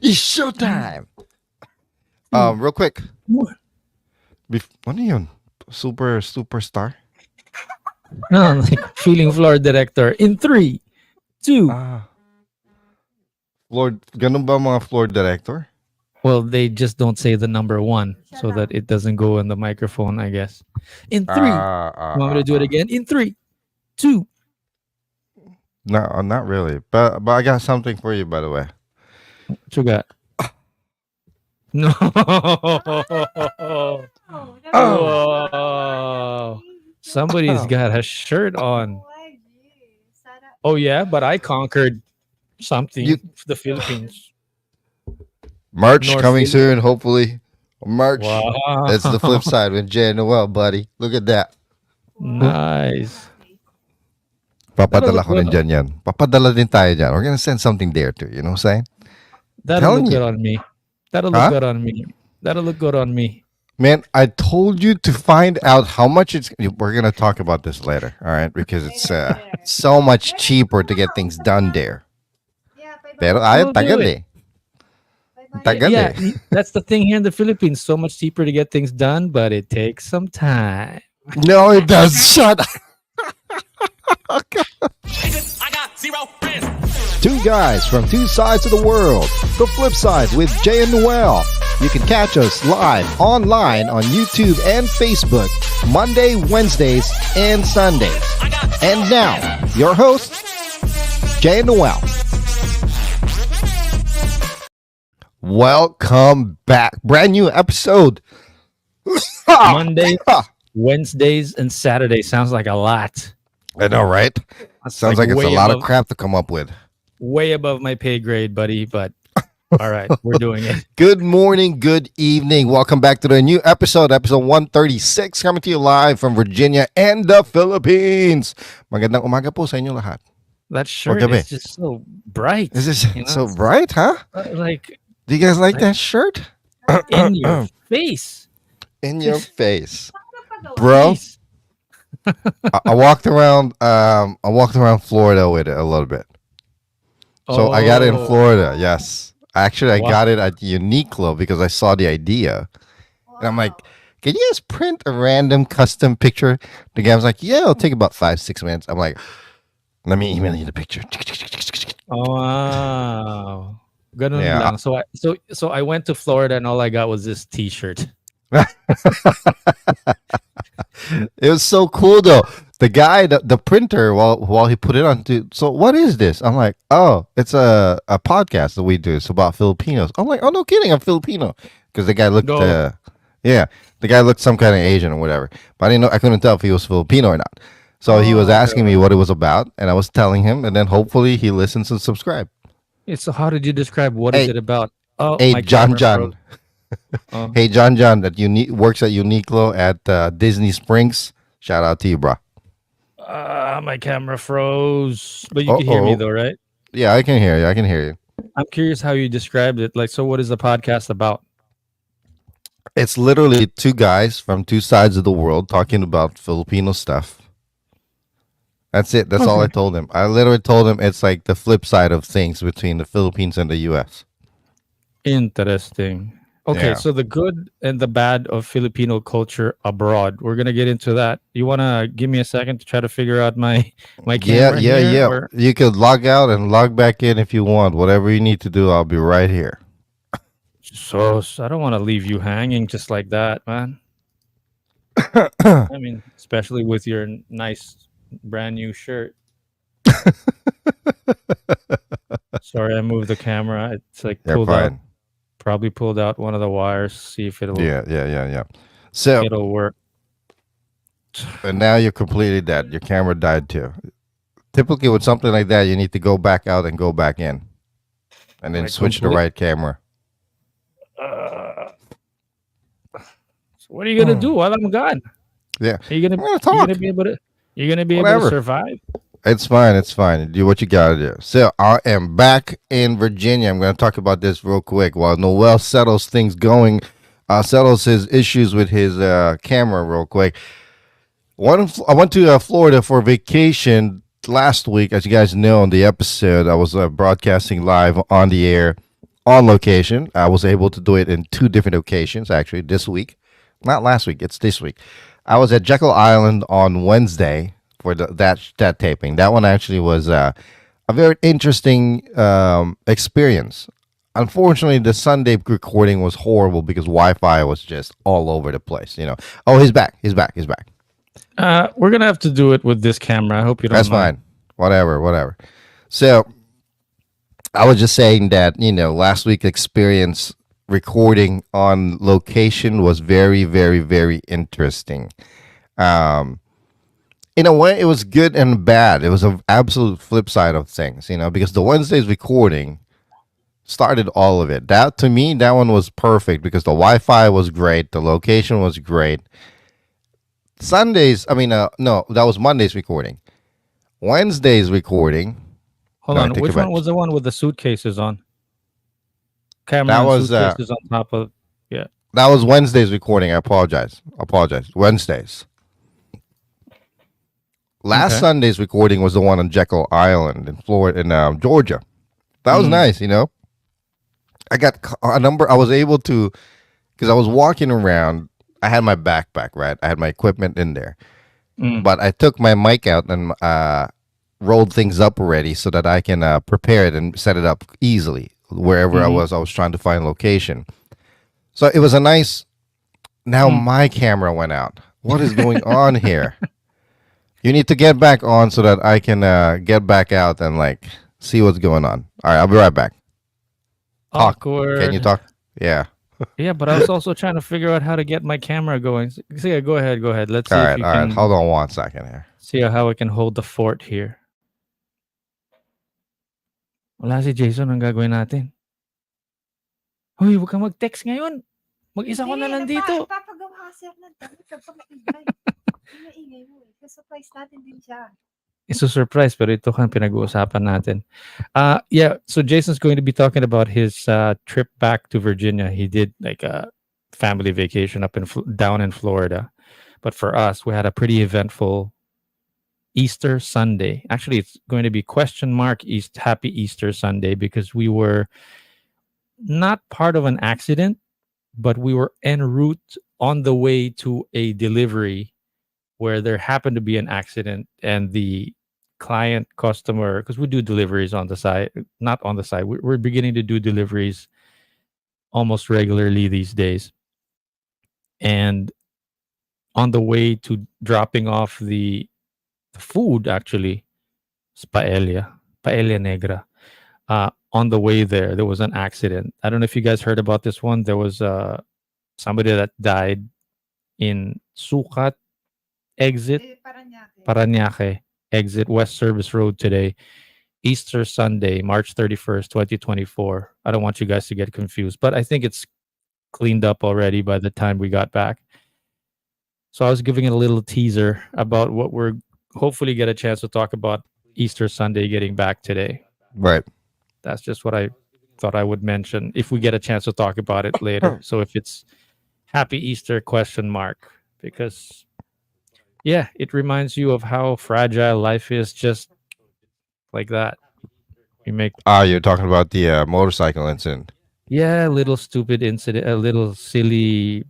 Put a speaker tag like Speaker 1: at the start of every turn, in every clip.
Speaker 1: It's showtime. Real quick.
Speaker 2: What?
Speaker 1: Ano yun? Superstar?
Speaker 2: No, like feeling floor director in 3, 2.
Speaker 1: Ah, ganun ba mga floor director?
Speaker 2: Well, they just don't say the number 1 so that it doesn't go in the microphone, I guess. In 3. You want me to do it again? In 3, 2.
Speaker 1: No, not really. But I got something for you, by the way.
Speaker 2: What you got? No. Oh. Somebody's got a shirt on. Oh yeah, but I conquered something. The Philippines.
Speaker 1: Merch
Speaker 2: North
Speaker 1: coming
Speaker 2: Philippines.
Speaker 1: soon, hopefully. Merch.
Speaker 2: Wow.
Speaker 1: That's the flip side with Jay and Noel, buddy. Look at that.
Speaker 2: Nice.
Speaker 1: Papadala ko rin dyan yan. Papadala din tayo dyan. We're gonna send something there too. You know what I'm saying?
Speaker 2: That'll
Speaker 1: Telling
Speaker 2: look
Speaker 1: you.
Speaker 2: good on me. That'll look good on me. That'll look good on me.
Speaker 1: Man, I told you to find out how much it's. We're gonna talk about this later, all right? Because it's so much cheaper to get things done there. Pero
Speaker 2: We'll do
Speaker 1: tagal
Speaker 2: it.
Speaker 1: eh. Tagal
Speaker 2: Yeah,
Speaker 1: eh.
Speaker 2: that's the thing here in the Philippines. So much cheaper to get things done, but it takes some time.
Speaker 1: No, it does. Shut up.
Speaker 3: I got 0 friends.
Speaker 1: Two guys from two sides of the world. The Flip Side with Jay and Noel. You can catch us live online on YouTube and Facebook Monday, Wednesdays, and Sundays. And now, your hosts, Jay and Noel. Welcome back. Brand new episode.
Speaker 2: Mondays, Wednesdays, and Saturdays sounds like a lot.
Speaker 1: I know, right?
Speaker 2: That's
Speaker 1: Sounds like it's a
Speaker 2: way
Speaker 1: lot of
Speaker 2: above-
Speaker 1: crap to come up with.
Speaker 2: Way above my pay grade, buddy. But all right, we're doing it.
Speaker 1: Good morning, good evening. Welcome back to the new episode 136, coming to you live from Virginia and the Philippines. Magandang umaga po sa inyo lahat.
Speaker 2: That shirt
Speaker 1: gabi.
Speaker 2: is just so bright.
Speaker 1: Is this
Speaker 2: You know,
Speaker 1: so bright, huh?
Speaker 2: Like
Speaker 1: Do you guys like that shirt?
Speaker 2: in your face.
Speaker 1: In your face. Bro,
Speaker 2: Face.
Speaker 1: I walked around Florida with it a little bit. So I got it in
Speaker 2: Oh,
Speaker 1: Florida, yes. Actually, I
Speaker 2: Wow.
Speaker 1: got it at Uniqlo because I saw the idea. And I'm like, can you guys print a random custom picture? The guy was like, yeah, it'll take about 5-6 minutes. I'm like, let me email you the picture.
Speaker 2: Oh, wow. Ganun
Speaker 1: Yeah.
Speaker 2: lang. So I went to Florida and all I got was this T-shirt.
Speaker 1: It was so cool though. The guy, the printer, while he put it on, so what is this? I'm like, oh, it's a podcast that we do. It's about Filipinos. I'm like, oh, no kidding, I'm Filipino. Because the guy looked,
Speaker 2: No.
Speaker 1: yeah, the guy looked some kind of Asian or whatever. But I didn't know, I couldn't tell if he was Filipino or not. So he was asking me what it was about, and I was telling him, and then hopefully he listens and subscribe.
Speaker 2: So how did you describe what is
Speaker 1: Hey,
Speaker 2: it about? Oh,
Speaker 1: Hey,
Speaker 2: my
Speaker 1: John
Speaker 2: camera
Speaker 1: John.
Speaker 2: broke. Oh.
Speaker 1: Hey, John that works at Uniqlo at Disney Springs. Shout out to you, bro.
Speaker 2: My camera froze. But you can hear me
Speaker 1: Uh-oh.
Speaker 2: though, right?
Speaker 1: Yeah, I can hear you. I can hear you.
Speaker 2: I'm curious how you described it. Like, so what is the podcast about?
Speaker 1: It's literally two guys from two sides of the world talking about Filipino stuff. That's it. That's all I
Speaker 2: Okay.
Speaker 1: told him. I literally told him it's like the flip side of things between the Philippines and the U.S.
Speaker 2: Interesting. Okay,
Speaker 1: Yeah.
Speaker 2: so the good and the bad of Filipino culture abroad. We're gonna get into that. You wanna give me a second to try to figure out my camera here,
Speaker 1: Yeah.
Speaker 2: or-
Speaker 1: You could log out and log back in if you want. Whatever you need to do, I'll be right here.
Speaker 2: So I don't want to leave you hanging just like that, man. I mean, especially with your nice brand new shirt. Sorry, I moved the camera. It's like
Speaker 1: You're
Speaker 2: pulled out,
Speaker 1: fine.
Speaker 2: probably pulled out one of the wires. See if it'll
Speaker 1: Yeah. So,
Speaker 2: it'll work.
Speaker 1: and now you're completely dead. Your camera died too. Typically, with something like that, you need to go back out and go back in, and then
Speaker 2: Like
Speaker 1: switch the
Speaker 2: complete-
Speaker 1: right camera.
Speaker 2: So what are you gonna do while I'm gone?
Speaker 1: Yeah.
Speaker 2: Are you gonna,
Speaker 1: I'm gonna
Speaker 2: you
Speaker 1: talk.
Speaker 2: gonna be able to? You're gonna be able
Speaker 1: Whatever.
Speaker 2: to survive?
Speaker 1: It's fine. It's fine. Do what you gotta do. So I am back in Virginia. I'm gonna talk about this real quick while Noel settles things going. Settles his issues with his camera real quick. I went to Florida for vacation last week. As you guys know, on the episode, I was broadcasting live on the air on location. I was able to do it in two different occasions actually this week, not last week. It's this week. I was at Jekyll Island on Wednesday for that taping. That one actually was a very interesting experience. Unfortunately, the Sunday recording was horrible because Wi-Fi was just all over the place. Oh, he's back. He's back. He's back.
Speaker 2: We're gonna have to do it with this camera. I hope you don't
Speaker 1: That's
Speaker 2: mind.
Speaker 1: fine. Whatever. Whatever. So I was just saying that last week experience recording on location was very, very, very interesting. Um, in a way, it was good and bad. It was an absolute flip side of things, because the Wednesday's recording started all of it. That to me, that one was perfect because the Wi-Fi was great, the location was great. Sundays, I mean, no, that was Monday's recording. Wednesday's recording.
Speaker 2: Hold
Speaker 1: No, I
Speaker 2: on.
Speaker 1: take
Speaker 2: Which
Speaker 1: it back.
Speaker 2: one was the one with the suitcases on? Camera
Speaker 1: That
Speaker 2: and
Speaker 1: was
Speaker 2: suitcases on top of. Yeah.
Speaker 1: that was Wednesday's recording. I apologize. Wednesdays. Last
Speaker 2: Okay.
Speaker 1: Sunday's recording was the one on Jekyll Island in Florida, in Georgia. That was nice. I got a number. I was able to, because I was walking around. I had my backpack, right? I had my equipment in there,
Speaker 2: Mm.
Speaker 1: but I took my mic out and rolled things up already so that I can prepare it and set it up easily wherever I
Speaker 2: Mhm.
Speaker 1: was. I was trying to find location, so it was a nice. Now my camera went out. What is going on here? You need to get back on so that I can get back out and see what's going on. All right, I'll be right back. Talk.
Speaker 2: Awkward.
Speaker 1: Can you talk? Yeah.
Speaker 2: Yeah, but I was also trying to figure out how to get my camera going. See, go ahead, go ahead. Let's see
Speaker 1: All
Speaker 2: if
Speaker 1: right.
Speaker 2: you
Speaker 1: All right.
Speaker 2: can
Speaker 1: Hold on one second here.
Speaker 2: see how I can hold the fort here. Wala si Jason, ang gagawin natin? Hoy, huwag kang mag-text ngayon. Mag-isa ko na lang dito.
Speaker 4: Papagawa ka, sir, ng damit kapag maingay. Ingay mo eh. Surprise natin din siya.
Speaker 2: It's a surprise, pero ito kan pinag-uusapan natin. Yeah, so Jason's going to be talking about his trip back to Virginia. He did like a family vacation up down in Florida. But for us, we had a pretty eventful Easter Sunday. Actually, it's going to be Happy Easter Sunday because we were not part of an accident, but we were en route on the way to a delivery where there happened to be an accident and the customer, because we do deliveries on the side, not on the side. We're beginning to do deliveries almost regularly these days. And on the way to dropping off the food, actually, it's paella negra. On the way there was an accident. I don't know if you guys heard about this one. There was somebody that died in Sukat exit, Parañaque exit, West Service Road today, Easter Sunday, March 31st, 2024. I don't want you guys to get confused, but I think it's cleaned up already by the time we got back. So I was giving it a little teaser about what we're hopefully get a chance to talk about Easter Sunday getting back today.
Speaker 1: Right.
Speaker 2: That's just what I thought I would mention if we get a chance to talk about it later. So if it's Happy Easter ? Because yeah, it reminds you of how fragile life is just like that. We make
Speaker 1: You're talking about the motorcycle incident.
Speaker 2: a little stupid incident, a little silly,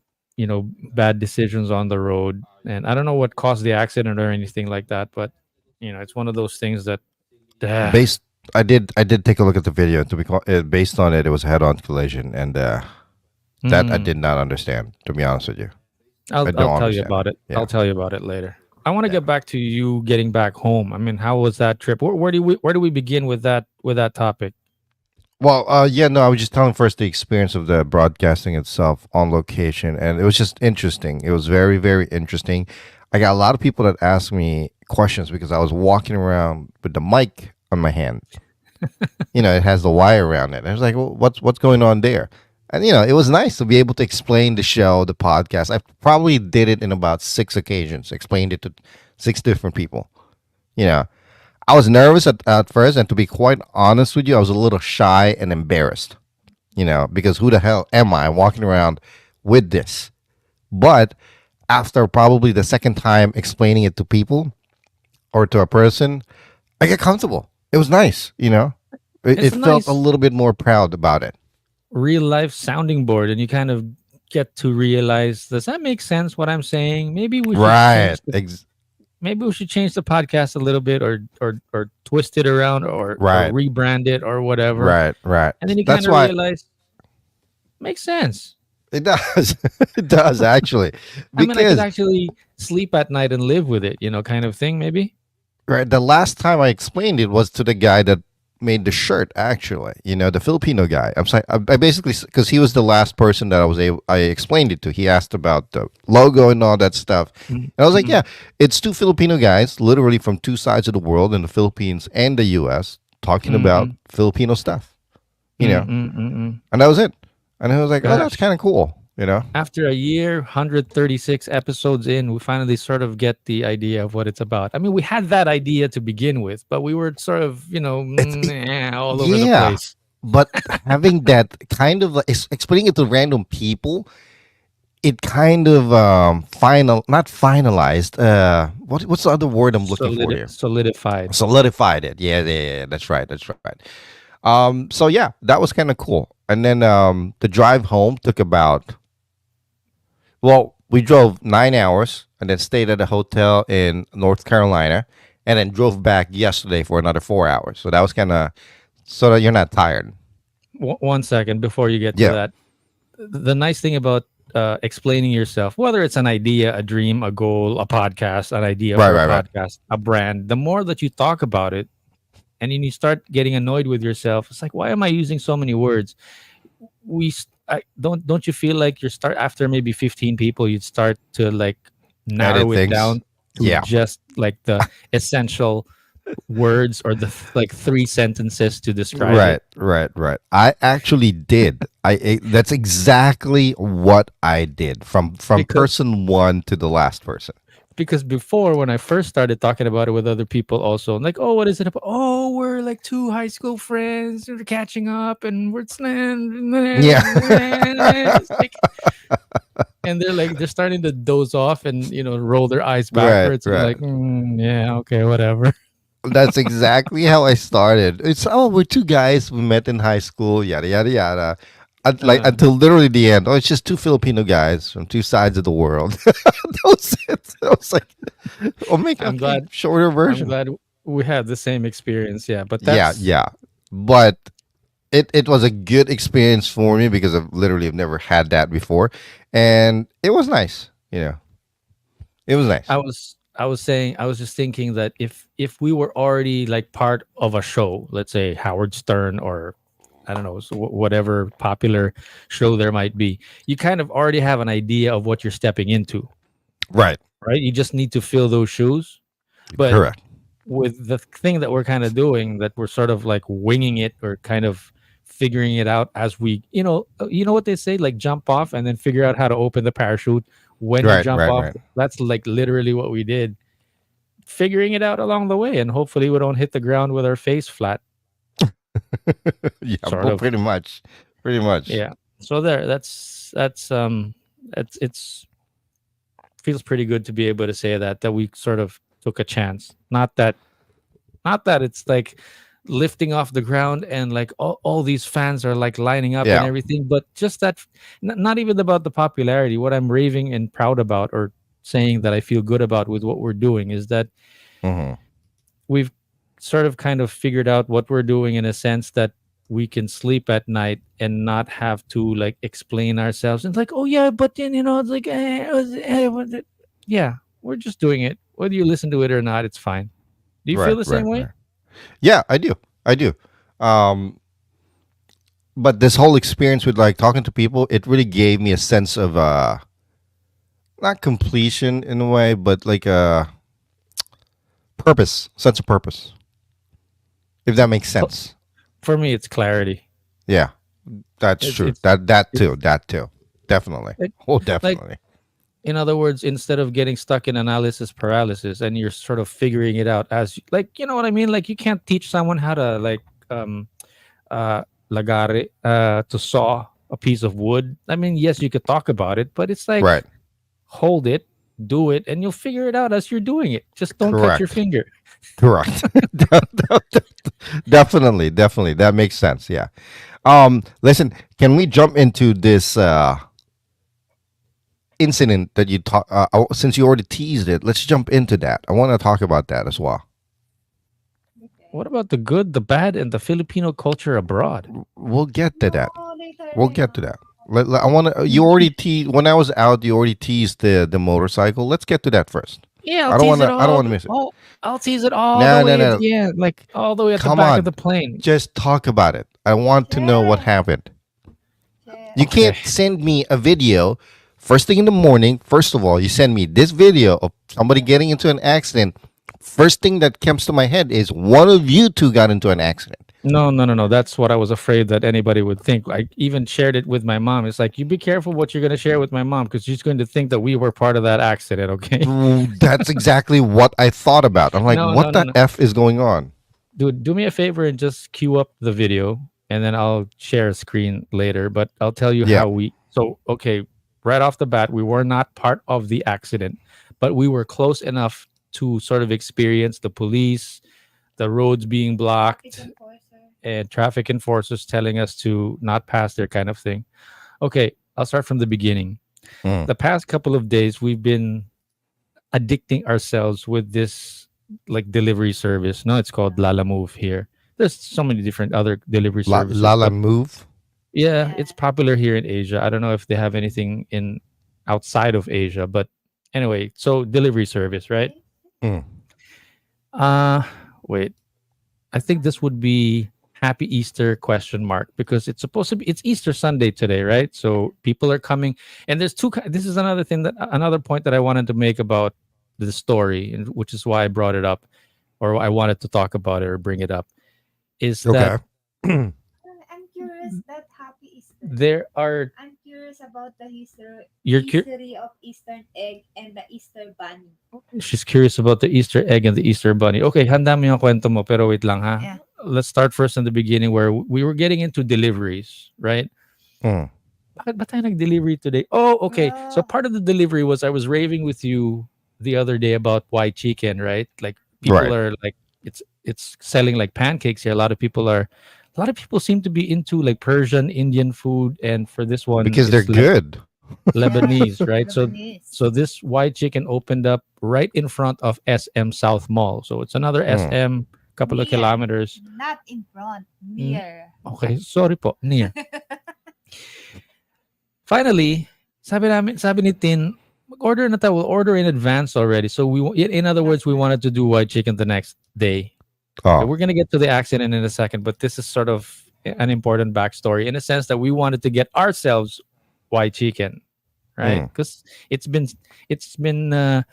Speaker 2: bad decisions on the road. And I don't know what caused the accident or anything like that, but it's one of those things that
Speaker 1: Based, I did take a look at the video. To be based on it, it was a head-on collision, and that I did not understand. To be honest with you,
Speaker 2: I'll
Speaker 1: don't
Speaker 2: tell you
Speaker 1: understand.
Speaker 2: about it.
Speaker 1: Yeah.
Speaker 2: I'll tell you about it later. I want to get back to you getting back home. I mean, how was that trip? Where do we begin with that topic?
Speaker 1: Well, I was just telling first the experience of the broadcasting itself on location, and it was just interesting. It was very, very interesting. I got a lot of people that asked me questions because I was walking around with the mic on my hand. It has the wire around it. And I was like, well, what's going on there? And it was nice to be able to explain the show, the podcast. I probably did it in about 6 occasions, explained it to 6 different people. I was nervous at first, and to be quite honest with you, I was a little shy and embarrassed, because who the hell am I walking around with this? But after probably the second time explaining it to people or to a person, I get comfortable. It was nice, It
Speaker 2: It's
Speaker 1: felt
Speaker 2: nice.
Speaker 1: a little bit more proud about it.
Speaker 2: real life sounding board, and you kind of get to realize, does that make sense what I'm saying?
Speaker 1: Right.
Speaker 2: Maybe we should change the podcast a little bit, or twist it around, or
Speaker 1: Right.
Speaker 2: rebrand it or whatever.
Speaker 1: Right. Right.
Speaker 2: And then you kind
Speaker 1: That's
Speaker 2: of
Speaker 1: why
Speaker 2: realize, makes sense.
Speaker 1: it does. It does actually,
Speaker 2: I mean, I could
Speaker 1: because
Speaker 2: actually sleep at night and live with it, kind of thing, maybe.
Speaker 1: right, the last time I explained it was to the guy that made the shirt. Actually, the Filipino guy. I'm saying I basically, because he was the last person that I explained it to. He asked about the logo and all that stuff, and I was like,
Speaker 2: Mm-hmm.
Speaker 1: yeah, it's two Filipino guys, literally from two sides of the world, in the Philippines and the U.S., talking about
Speaker 2: Mm-mm.
Speaker 1: Filipino stuff.
Speaker 2: Mm-mm.
Speaker 1: And that was it. And I was like, oh, that's
Speaker 2: Gosh.
Speaker 1: kind of cool.
Speaker 2: After a year, 136 episodes in, we finally sort of get the idea of what it's about. I mean, we had that idea to begin with, but we were sort of,
Speaker 1: It's
Speaker 2: all over the
Speaker 1: yeah,
Speaker 2: place.
Speaker 1: but having that kind of like, explaining it to random people, it kind of not finalized. What's the other word I'm looking for here?
Speaker 2: Solidified.
Speaker 1: Solidified it. Yeah, yeah, yeah. That's right. That's right. So yeah, that was kind of cool. And then the drive home took about, well, we drove 9 hours and then stayed at a hotel in North Carolina, and then drove back yesterday for another 4 hours. So that was kind of so that you're not tired.
Speaker 2: One second before you get to
Speaker 1: Yeah.
Speaker 2: that. The nice thing about explaining yourself, whether it's an idea, a dream, a goal, a podcast, an idea
Speaker 1: Right,
Speaker 2: for a
Speaker 1: right, right.
Speaker 2: podcast, a brand, the more that you talk about it, and then you start getting annoyed with yourself, it's like, why am I using so many words? Don't you feel like you start after maybe 15 people, you'd start to like
Speaker 1: Edit
Speaker 2: narrow it
Speaker 1: things.
Speaker 2: down to
Speaker 1: Yeah.
Speaker 2: just like the essential words, or the like three sentences to describe
Speaker 1: Right,
Speaker 2: it.
Speaker 1: right, right. I actually did. That's exactly what I did from
Speaker 2: Because
Speaker 1: person one to the last person.
Speaker 2: because before, when I first started talking about it with other people, also, I'm like, oh, what is it about? Oh, we're like two high school friends, we're catching up, and we're
Speaker 1: Yeah.
Speaker 2: it's like, and they're starting to doze off and roll their eyes
Speaker 1: Right,
Speaker 2: backwards, and
Speaker 1: right.
Speaker 2: like, yeah, okay, whatever.
Speaker 1: That's exactly how I started. It's, oh, we're two guys we met in high school, yada yada yada. Like
Speaker 2: Uh,
Speaker 1: until literally the end. Oh, it's just two Filipino guys from two sides of the world. That was it. I was like, oh, make
Speaker 2: I'm
Speaker 1: okay,
Speaker 2: glad.
Speaker 1: shorter
Speaker 2: I'm
Speaker 1: version.
Speaker 2: glad we had the same experience. Yeah, but
Speaker 1: Yeah,
Speaker 2: that's
Speaker 1: yeah. But it was a good experience for me because I've literally have never had that before, and it was nice. It was nice.
Speaker 2: I was just thinking that if we were already like part of a show, let's say Howard Stern, or I don't know, so whatever popular show there might be, you kind of already have an idea of what you're stepping into,
Speaker 1: Right.
Speaker 2: right? You just need to fill those shoes. But
Speaker 1: Correct.
Speaker 2: with the thing that we're kind of doing, that we're sort of like winging it, or kind of figuring it out as we, what they say, like jump off and then figure out how to open the parachute when you
Speaker 1: Right.
Speaker 2: jump
Speaker 1: Right.
Speaker 2: off.
Speaker 1: Right.
Speaker 2: That's like literally what we did, figuring it out along the way, and hopefully we don't hit the ground with our face flat,
Speaker 1: Yeah.
Speaker 2: sort
Speaker 1: Well,
Speaker 2: of.
Speaker 1: pretty much. Pretty much.
Speaker 2: Yeah. So there, it's feels pretty good to be able to say that we sort of took a chance. Not that it's like lifting off the ground and like all these fans are like lining up and
Speaker 1: Yeah.
Speaker 2: everything, but just that, not even about the popularity. What I'm raving and proud about, or saying that I feel good about with what we're doing, is that
Speaker 1: Hmm.
Speaker 2: we've sort of kind of figured out what we're doing, in a sense that we can sleep at night and not have to like explain ourselves. And it's like, oh yeah, but then it's like, yeah, we're just doing it. Whether you listen to it or not, it's fine. Do you feel
Speaker 1: Right.
Speaker 2: the
Speaker 1: Right.
Speaker 2: same way?
Speaker 1: Right. Yeah, I do. I do. Um, but this whole experience with like talking to people, it really gave me a sense of not completion in a way, but like a purpose, sense of purpose. If that makes
Speaker 2: For
Speaker 1: sense.
Speaker 2: for me, it's clarity.
Speaker 1: Yeah, that's
Speaker 2: It's
Speaker 1: true.
Speaker 2: it's
Speaker 1: That
Speaker 2: it's
Speaker 1: too. That too. Definitely.
Speaker 2: like
Speaker 1: Oh,
Speaker 2: like
Speaker 1: definitely.
Speaker 2: in other words, instead of getting stuck in analysis paralysis, and you're sort of figuring it out as like, you know what I mean? Like, you can't teach someone how to like um lagare, to saw a piece of wood. I mean, yes, you could talk about it, but it's like,
Speaker 1: Right.
Speaker 2: hold it, do it, and you'll figure it out as you're doing it. Just don't cut your
Speaker 1: Correct.
Speaker 2: finger.
Speaker 1: Correct. Definitely. Definitely. That makes sense. Yeah. Listen, can we jump into this incident that you talk? Since you already teased it, let's jump into that. I want to talk about that as well.
Speaker 2: What about the good, the bad, and the Filipino culture abroad?
Speaker 1: We'll get to that.
Speaker 4: No, later
Speaker 1: We'll
Speaker 4: na
Speaker 1: get to
Speaker 4: yun.
Speaker 1: that. I want to. You already teased when I was out. You already teased the motorcycle. Let's get to that first.
Speaker 2: Yeah,
Speaker 1: I don't want to. I don't want to miss it.
Speaker 2: I'll tease it all the
Speaker 1: No, no,
Speaker 2: way at
Speaker 1: no.
Speaker 2: the end, like all the way at the
Speaker 1: Come
Speaker 2: back of
Speaker 1: on.
Speaker 2: the plane.
Speaker 1: Just talk about it. I want to know what
Speaker 4: Yeah.
Speaker 1: happened.
Speaker 4: Yeah.
Speaker 1: You can't
Speaker 2: Okay.
Speaker 1: send me a video first thing in the morning. First of all, you send me this video of somebody getting into an accident. First thing that comes to my head is one of you two got into an accident.
Speaker 2: No, no, no, no. That's what I was afraid that anybody would think. I even shared it with my mom. It's like, you be careful what you're going to share with my mom because she's going to think that we were part of that accident, okay?
Speaker 1: That's exactly what I thought about. I'm like,
Speaker 2: No, no,
Speaker 1: what
Speaker 2: no,
Speaker 1: the
Speaker 2: no.
Speaker 1: F is going on?
Speaker 2: Dude, do me a favor and just queue up the video and then I'll share a screen later. But I'll tell you
Speaker 1: Yeah.
Speaker 2: how we. So, okay, right off the bat, we were not part of the accident, but we were close enough to sort of experience the police, the roads being blocked,
Speaker 4: Traffic enforcer.
Speaker 2: and traffic enforcers telling us to not pass there, kind of thing. Okay, I'll start from the beginning.
Speaker 1: Mm.
Speaker 2: The past couple of days, we've been addicting ourselves with this like delivery service. No, it's called Lala Move here. There's so many different other delivery services.
Speaker 1: Lala
Speaker 2: but
Speaker 1: move.
Speaker 2: yeah,
Speaker 4: Yeah.
Speaker 2: it's popular here in Asia. I don't know if they have anything in outside of Asia, but anyway, so delivery service, right?
Speaker 1: Mm.
Speaker 2: Uh wait. I think this would be Happy Easter question mark because it's supposed to be it's Easter Sunday today, right? So people are coming and there's this is another thing that another point that I wanted to make about the story and which is why I brought it up or I wanted to talk about it or bring it up is
Speaker 1: Okay.
Speaker 2: that
Speaker 4: I'm curious that happy Easter.
Speaker 2: there are
Speaker 4: I'm curious about the history,
Speaker 2: You're
Speaker 4: history of Eastern egg and the Easter bunny.
Speaker 2: she's curious about the Easter egg and the Easter bunny. Okay, handa mo yung kwento mo pero wait lang ha.
Speaker 4: Yeah.
Speaker 2: Let's start first in the beginning where we were getting into deliveries, right?
Speaker 1: Mm.
Speaker 2: Bakit ba tayo nag-delivery today? Oh, okay. So
Speaker 4: Oh.
Speaker 2: part of the delivery was I was raving with you the other day about why chicken, right? Like people
Speaker 1: Right.
Speaker 2: are like it's selling like pancakes here. A lot of people seem to be into like Persian, Indian food, and for this one,
Speaker 1: Because they're
Speaker 2: it's
Speaker 1: good.
Speaker 2: Lebanese,
Speaker 4: Yeah.
Speaker 2: right? So
Speaker 4: Lebanese.
Speaker 2: so this white chicken opened up right in front of SM South Mall. So it's another
Speaker 1: Mm.
Speaker 2: SM, couple of
Speaker 4: Near.
Speaker 2: kilometers.
Speaker 4: Not in front, near.
Speaker 2: Okay, sorry po, near. Finally, sabi ni Tin, mag-order na tayo. We'll order in advance already. So in other words, we wanted to do white chicken the next day. Okay,
Speaker 1: Oh,
Speaker 2: we're gonna get to the accident in a second, but this is sort of an important backstory in a sense that we wanted to get ourselves white chicken, right? Because it's been the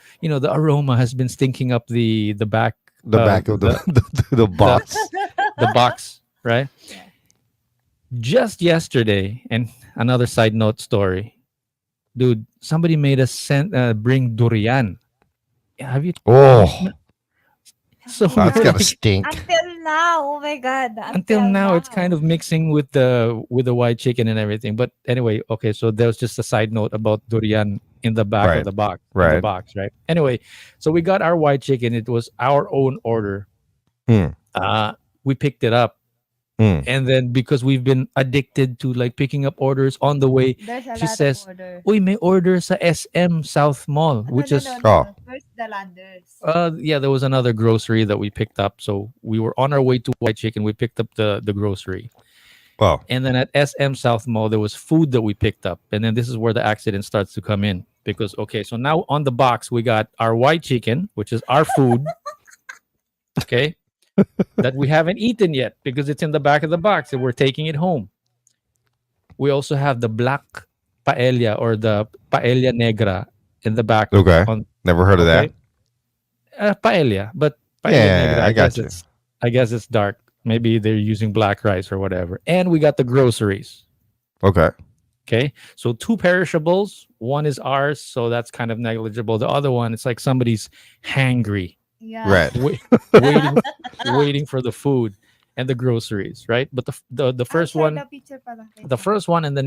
Speaker 2: aroma has been stinking up the back
Speaker 1: the back of the box.
Speaker 2: the box, right?
Speaker 4: Yeah.
Speaker 2: Just yesterday, and another side note story, dude. Somebody made us bring durian. Have you?
Speaker 1: Oh,
Speaker 2: So
Speaker 1: that's
Speaker 2: we're
Speaker 1: gotta
Speaker 2: like,
Speaker 1: stink.
Speaker 4: Until now, oh my God.
Speaker 2: until now it's kind of mixing with the white chicken and everything. But anyway, okay, so there was just a side note about durian in the back
Speaker 1: Right,
Speaker 2: of the box. In the
Speaker 1: right.
Speaker 2: box, right? Anyway, so we got our white chicken. It was our own order.
Speaker 1: Mm.
Speaker 2: We picked it up.
Speaker 1: Mm.
Speaker 2: And then because we've been addicted to like picking up orders on the way,
Speaker 4: There's a
Speaker 2: she
Speaker 4: lot
Speaker 2: says,
Speaker 4: of order.
Speaker 2: uy, may order sa SM South Mall, which is
Speaker 1: Oh.
Speaker 4: First the landers.
Speaker 2: yeah, there was another grocery that we picked up. So we were on our way to white chicken. We picked up the grocery.
Speaker 1: Oh,
Speaker 2: And then at SM South Mall, there was food that we picked up. And then this is where the accident starts to come in. Because okay, so now on the box we got our white chicken, which is our food. Okay. That we haven't eaten yet because it's in the back of the box and we're taking it home. We also have the black paella or the paella negra in the back.
Speaker 1: okay.
Speaker 2: On
Speaker 1: Never heard of
Speaker 2: okay.
Speaker 1: that.
Speaker 2: Paella, but paella
Speaker 1: Yeah,
Speaker 2: negra,
Speaker 1: I got you.
Speaker 2: I guess it's dark. Maybe they're using black rice or whatever. And we got the groceries.
Speaker 1: Okay.
Speaker 2: Okay. So 2 perishables. One is ours, so that's kind of negligible. The other one, it's like somebody's hangry,
Speaker 4: Yeah.
Speaker 1: Right.
Speaker 2: waiting for the food and the groceries, right? But the first
Speaker 4: I'll share
Speaker 2: one,
Speaker 4: the picture pala.
Speaker 2: the first one and the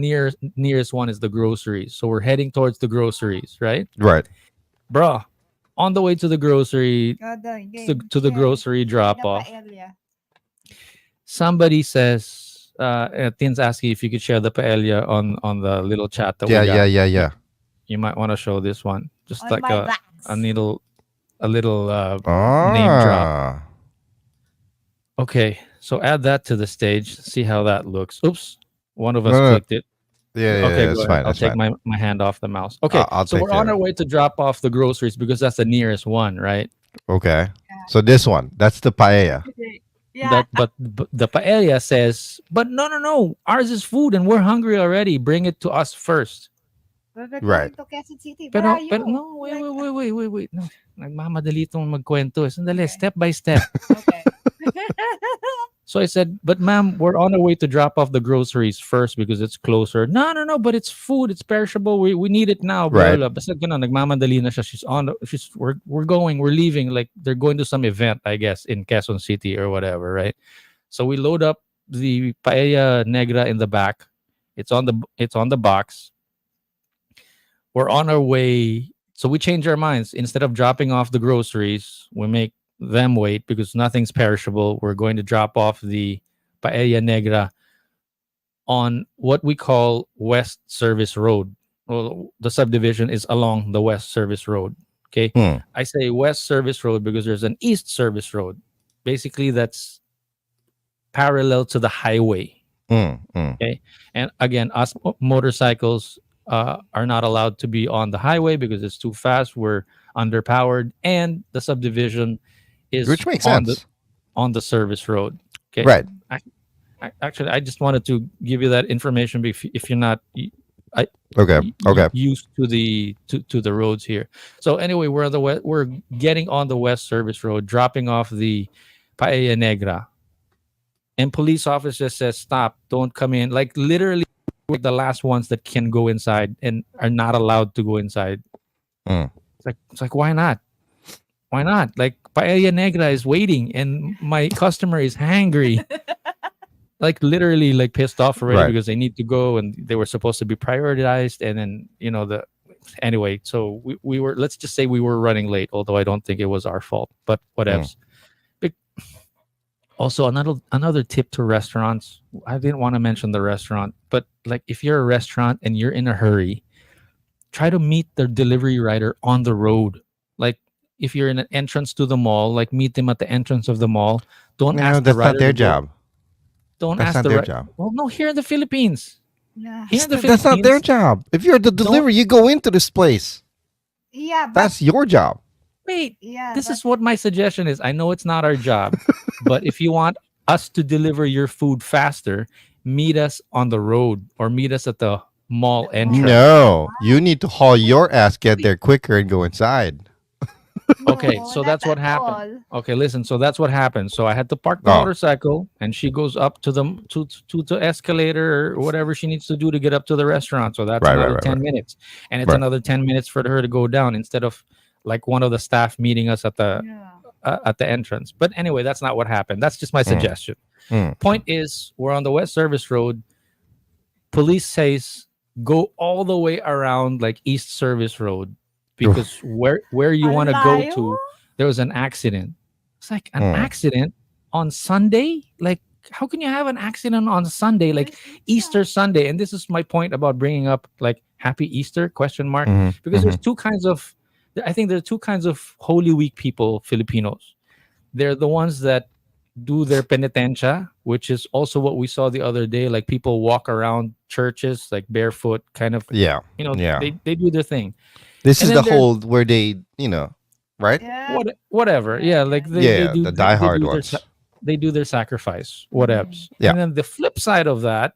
Speaker 2: nearest one is the groceries. So we're heading towards the groceries, right?
Speaker 1: Right.
Speaker 2: Bruh, on the way to the grocery, to the grocery drop off, somebody says, Tin's asking if you could share the paella on the little chat that
Speaker 1: Yeah,
Speaker 2: we got.
Speaker 1: yeah, yeah, yeah.
Speaker 2: You might want to show this one, just
Speaker 4: On
Speaker 2: like
Speaker 4: my
Speaker 2: a
Speaker 4: box.
Speaker 2: little name drop.
Speaker 1: Ah,
Speaker 2: Okay, so add that to the stage. See how that looks. Oops, one of
Speaker 1: no,
Speaker 2: us
Speaker 1: no,
Speaker 2: clicked it.
Speaker 1: yeah, yeah,
Speaker 2: Okay,
Speaker 1: yeah,
Speaker 2: go
Speaker 1: that's
Speaker 2: ahead.
Speaker 1: fine,
Speaker 2: I'll
Speaker 1: that's
Speaker 2: take
Speaker 1: fine.
Speaker 2: my hand off the mouse. Okay,
Speaker 1: I'll
Speaker 2: so
Speaker 1: take
Speaker 2: we're on
Speaker 1: care
Speaker 2: our
Speaker 1: of it.
Speaker 2: way to drop off the groceries because that's the nearest one, right?
Speaker 1: Okay,
Speaker 4: Yeah.
Speaker 1: so this one, that's the paella.
Speaker 4: Yeah.
Speaker 2: But the paella says, but no, no, no. Ours is food and we're hungry already. Bring it to us first.
Speaker 4: But we're
Speaker 1: Right.
Speaker 4: going to Quezon City. Where are you?
Speaker 2: Pero no, wait,
Speaker 4: Like,
Speaker 2: wait, wait, wait, wait, wait. No, nagmamadali itong magkwento. Sandali,
Speaker 4: okay.
Speaker 2: step by step.
Speaker 4: Okay.
Speaker 2: So I said, but ma'am, we're on our way to drop off the groceries first because it's closer. No, no, no, but it's food. It's perishable. We need it now. Blah,
Speaker 1: Right.
Speaker 2: blah, blah. Basta ganun, nagmamadali na siya. We're going, we're leaving. Like they're going to some event, I guess, in Quezon City or whatever, right? So we load up the paella negra in the back. It's on the box. We're on our way. So we change our minds. Instead of dropping off the groceries, we make them wait because nothing's perishable. We're going to drop off the paella negra on what we call West Service Road. Well, the subdivision is along the West Service Road. Okay.
Speaker 1: Hmm.
Speaker 2: I say West Service Road because there's an East Service Road. Basically, that's parallel to the highway.
Speaker 1: Mm.
Speaker 2: Okay. And again, us motorcycles are not allowed to be on the highway because it's too fast. We're underpowered, and the subdivision is
Speaker 1: Which makes
Speaker 2: on
Speaker 1: sense.
Speaker 2: the service road. Okay.
Speaker 1: Right.
Speaker 2: Actually, I just wanted to give you that information if you're not
Speaker 1: Okay. Okay.
Speaker 2: used to the roads here. So anyway, we're getting on the West Service Road, dropping off the Paella Negra, and police officer says, "Stop! Don't come in!" Like literally, we're the last ones that can go inside and are not allowed to go inside.
Speaker 1: Mm.
Speaker 2: It's like why not? Why not? Like Paella Negra is waiting, and my customer is hangry. Like literally like pissed off already
Speaker 1: Right.
Speaker 2: because they need to go and they were supposed to be prioritized, and then the anyway, so we were, let's just say we were running late, although I don't think it was our fault, but whatevs. Also, another tip to restaurants, I didn't want to mention the restaurant, but like if you're a restaurant and you're in a hurry, try to meet the delivery rider on the road. Like if you're in an entrance to the mall, like meet them at the entrance of the mall. Don't
Speaker 1: No,
Speaker 2: ask the
Speaker 1: that's
Speaker 2: rider
Speaker 1: not their
Speaker 2: to go-
Speaker 1: job.
Speaker 2: Don't
Speaker 1: That's
Speaker 2: ask
Speaker 1: not
Speaker 2: the
Speaker 1: their
Speaker 2: right.
Speaker 1: job.
Speaker 2: Well, no, here in the Philippines.
Speaker 4: Yeah.
Speaker 2: Here in the
Speaker 1: That's not their
Speaker 2: Philippines.
Speaker 1: job. If you're the delivery, you go into this place.
Speaker 4: Yeah, but
Speaker 1: That's your job.
Speaker 2: Wait,
Speaker 4: yeah,
Speaker 2: this
Speaker 4: but
Speaker 2: is what my suggestion is. I know it's not our job, but if you want us to deliver your food faster, meet us on the road or meet us at the mall entrance.
Speaker 1: No, you need to haul your ass, get there quicker, and go inside.
Speaker 2: Okay,
Speaker 4: no,
Speaker 2: so
Speaker 4: not
Speaker 2: that's what
Speaker 4: at
Speaker 2: happened.
Speaker 4: all.
Speaker 2: Okay, listen. So that's what happened. So I had to park the
Speaker 1: Oh.
Speaker 2: motorcycle, and she goes up to the escalator or whatever she needs to do to get up to the restaurant. So that's
Speaker 1: Right,
Speaker 2: another
Speaker 1: right,
Speaker 2: 10
Speaker 1: right.
Speaker 2: minutes, and it's
Speaker 1: Right.
Speaker 2: another 10 minutes for her to go down instead of like one of the staff meeting us at the entrance. But anyway, that's not what happened. That's just my suggestion.
Speaker 1: Mm.
Speaker 2: Point is, we're on the West Service Road. Police says go all the way around like East Service Road because where you want to go
Speaker 4: Malayo?
Speaker 2: to, there was an accident. It's like an
Speaker 1: Hmm.
Speaker 2: accident on Sunday. Like, how can you have an accident on Sunday, like Easter Sunday? And this is my point about bringing up like Happy Easter question mark
Speaker 1: Mhm,
Speaker 2: because there's
Speaker 1: mhm.
Speaker 2: two kinds of. I think there are two kinds of Holy Week people, Filipinos. They're the ones that do their penitencia, which is also what we saw the other day. Like people walk around churches like barefoot, kind of,
Speaker 1: Yeah. Yeah.
Speaker 2: they do their thing.
Speaker 1: This
Speaker 2: And
Speaker 1: is
Speaker 2: then
Speaker 1: the whole where they, right?
Speaker 4: Yeah.
Speaker 2: Whatever. Yeah, like
Speaker 1: Yeah, the diehard
Speaker 2: do
Speaker 1: ones.
Speaker 2: they do their sacrifice, whatevs.
Speaker 1: Yeah.
Speaker 2: And then the flip side of that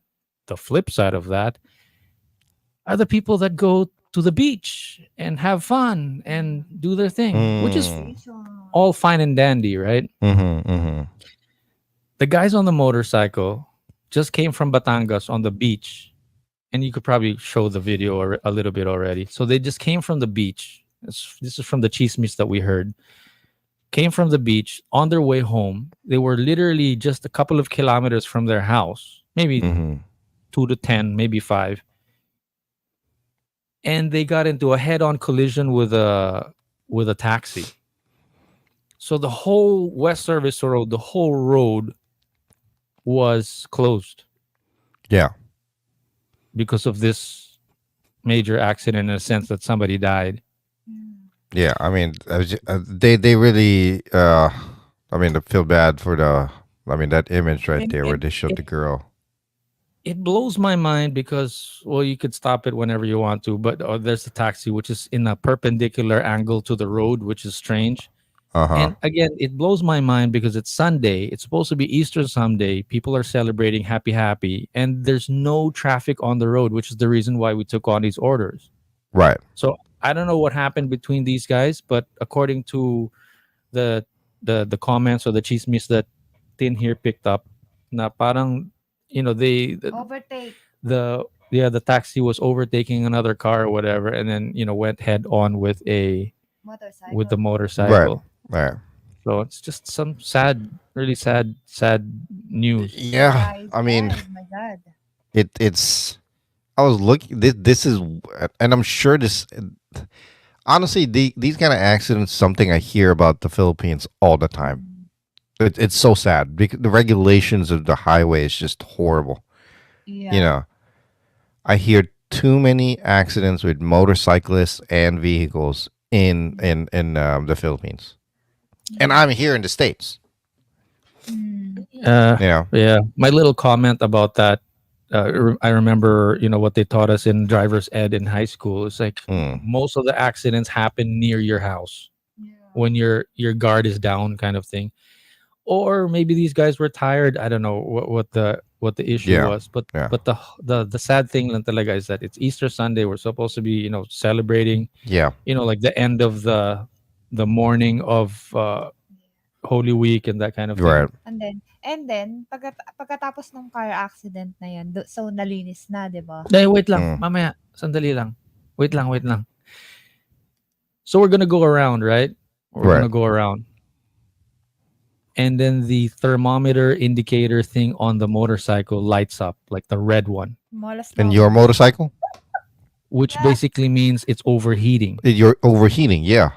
Speaker 2: are the people that go to the beach and have fun and do their thing, which is
Speaker 1: Mm.
Speaker 2: all fine and dandy, right?
Speaker 1: Mm-hmm.
Speaker 2: The guys on the motorcycle just came from Batangas on the beach, and you could probably show the video or a little bit already. So they just came from the beach. This is from the chismis that we heard. Came from the beach on their way home. They were literally just a couple of kilometers from their house, maybe
Speaker 1: Mm-hmm.
Speaker 2: 2 to 10, maybe 5. And they got into a head-on collision with a taxi. So the whole West Service Road, the whole road was closed.
Speaker 1: Yeah.
Speaker 2: because of this major accident in a sense that somebody died.
Speaker 4: Mm.
Speaker 1: Yeah. I mean, they really. I mean, I feel bad for the. I mean, that image right
Speaker 2: And
Speaker 1: there where
Speaker 2: and
Speaker 1: they showed the girl.
Speaker 2: it blows my mind because well you could stop it whenever you want to, but there's a taxi which is in a perpendicular angle to the road, which is strange.
Speaker 1: Uh huh.
Speaker 2: And again, it blows my mind because it's Sunday. It's supposed to be Easter Sunday. People are celebrating happy, and there's no traffic on the road, which is the reason why we took on these orders.
Speaker 1: Right.
Speaker 2: So I don't know what happened between these guys, but according to the the comments or the chismis that Tin here picked up, na parang they
Speaker 4: Overtake
Speaker 2: the yeah, the taxi was overtaking another car or whatever, and then went head on with the
Speaker 4: motorcycle.
Speaker 1: Right.
Speaker 2: motorcycle.
Speaker 1: Right.
Speaker 2: So it's just some sad, really sad news.
Speaker 1: Yeah.
Speaker 4: Yeah, it's
Speaker 1: I mean,
Speaker 4: sad. My God.
Speaker 1: it's. I was looking. This is, and I'm sure this. Honestly, these kind of accidents, something I hear about the Philippines all the time. It's so sad because the regulations of the highway is just horrible. You
Speaker 4: Yeah.
Speaker 1: know, I hear too many accidents with motorcyclists and vehicles in the Philippines, and I'm here in the states.
Speaker 4: Mm.
Speaker 1: You know,
Speaker 2: Yeah, my little comment about that. I remember, what they taught us in driver's ed in high school. It's like
Speaker 1: mm,
Speaker 2: most of the accidents happen near your house
Speaker 4: Yeah.
Speaker 2: when your guard is down, kind of thing. Or maybe these guys were tired. I don't know what the issue
Speaker 1: yeah,
Speaker 2: was, but
Speaker 1: yeah,
Speaker 2: the sad thing lang talaga is that it's Easter Sunday. We're supposed to be celebrating,
Speaker 1: yeah,
Speaker 2: like the end of the morning of Holy Week and that kind of thing.
Speaker 1: right,
Speaker 4: And then pagkatapos ng car accident na yan, so nalinis na, 'di ba?
Speaker 2: Wait lang,
Speaker 1: mm,
Speaker 2: mamaya, sandali lang. Wait lang. So we're gonna go around, right? We're
Speaker 1: right.
Speaker 2: gonna go around, and then the thermometer indicator thing on the motorcycle lights up, like the red one,
Speaker 4: Malas
Speaker 1: And
Speaker 4: na
Speaker 1: your
Speaker 4: ako.
Speaker 1: motorcycle,
Speaker 2: which
Speaker 4: Yeah.
Speaker 2: basically means it's overheating.
Speaker 1: you're overheating. Yeah,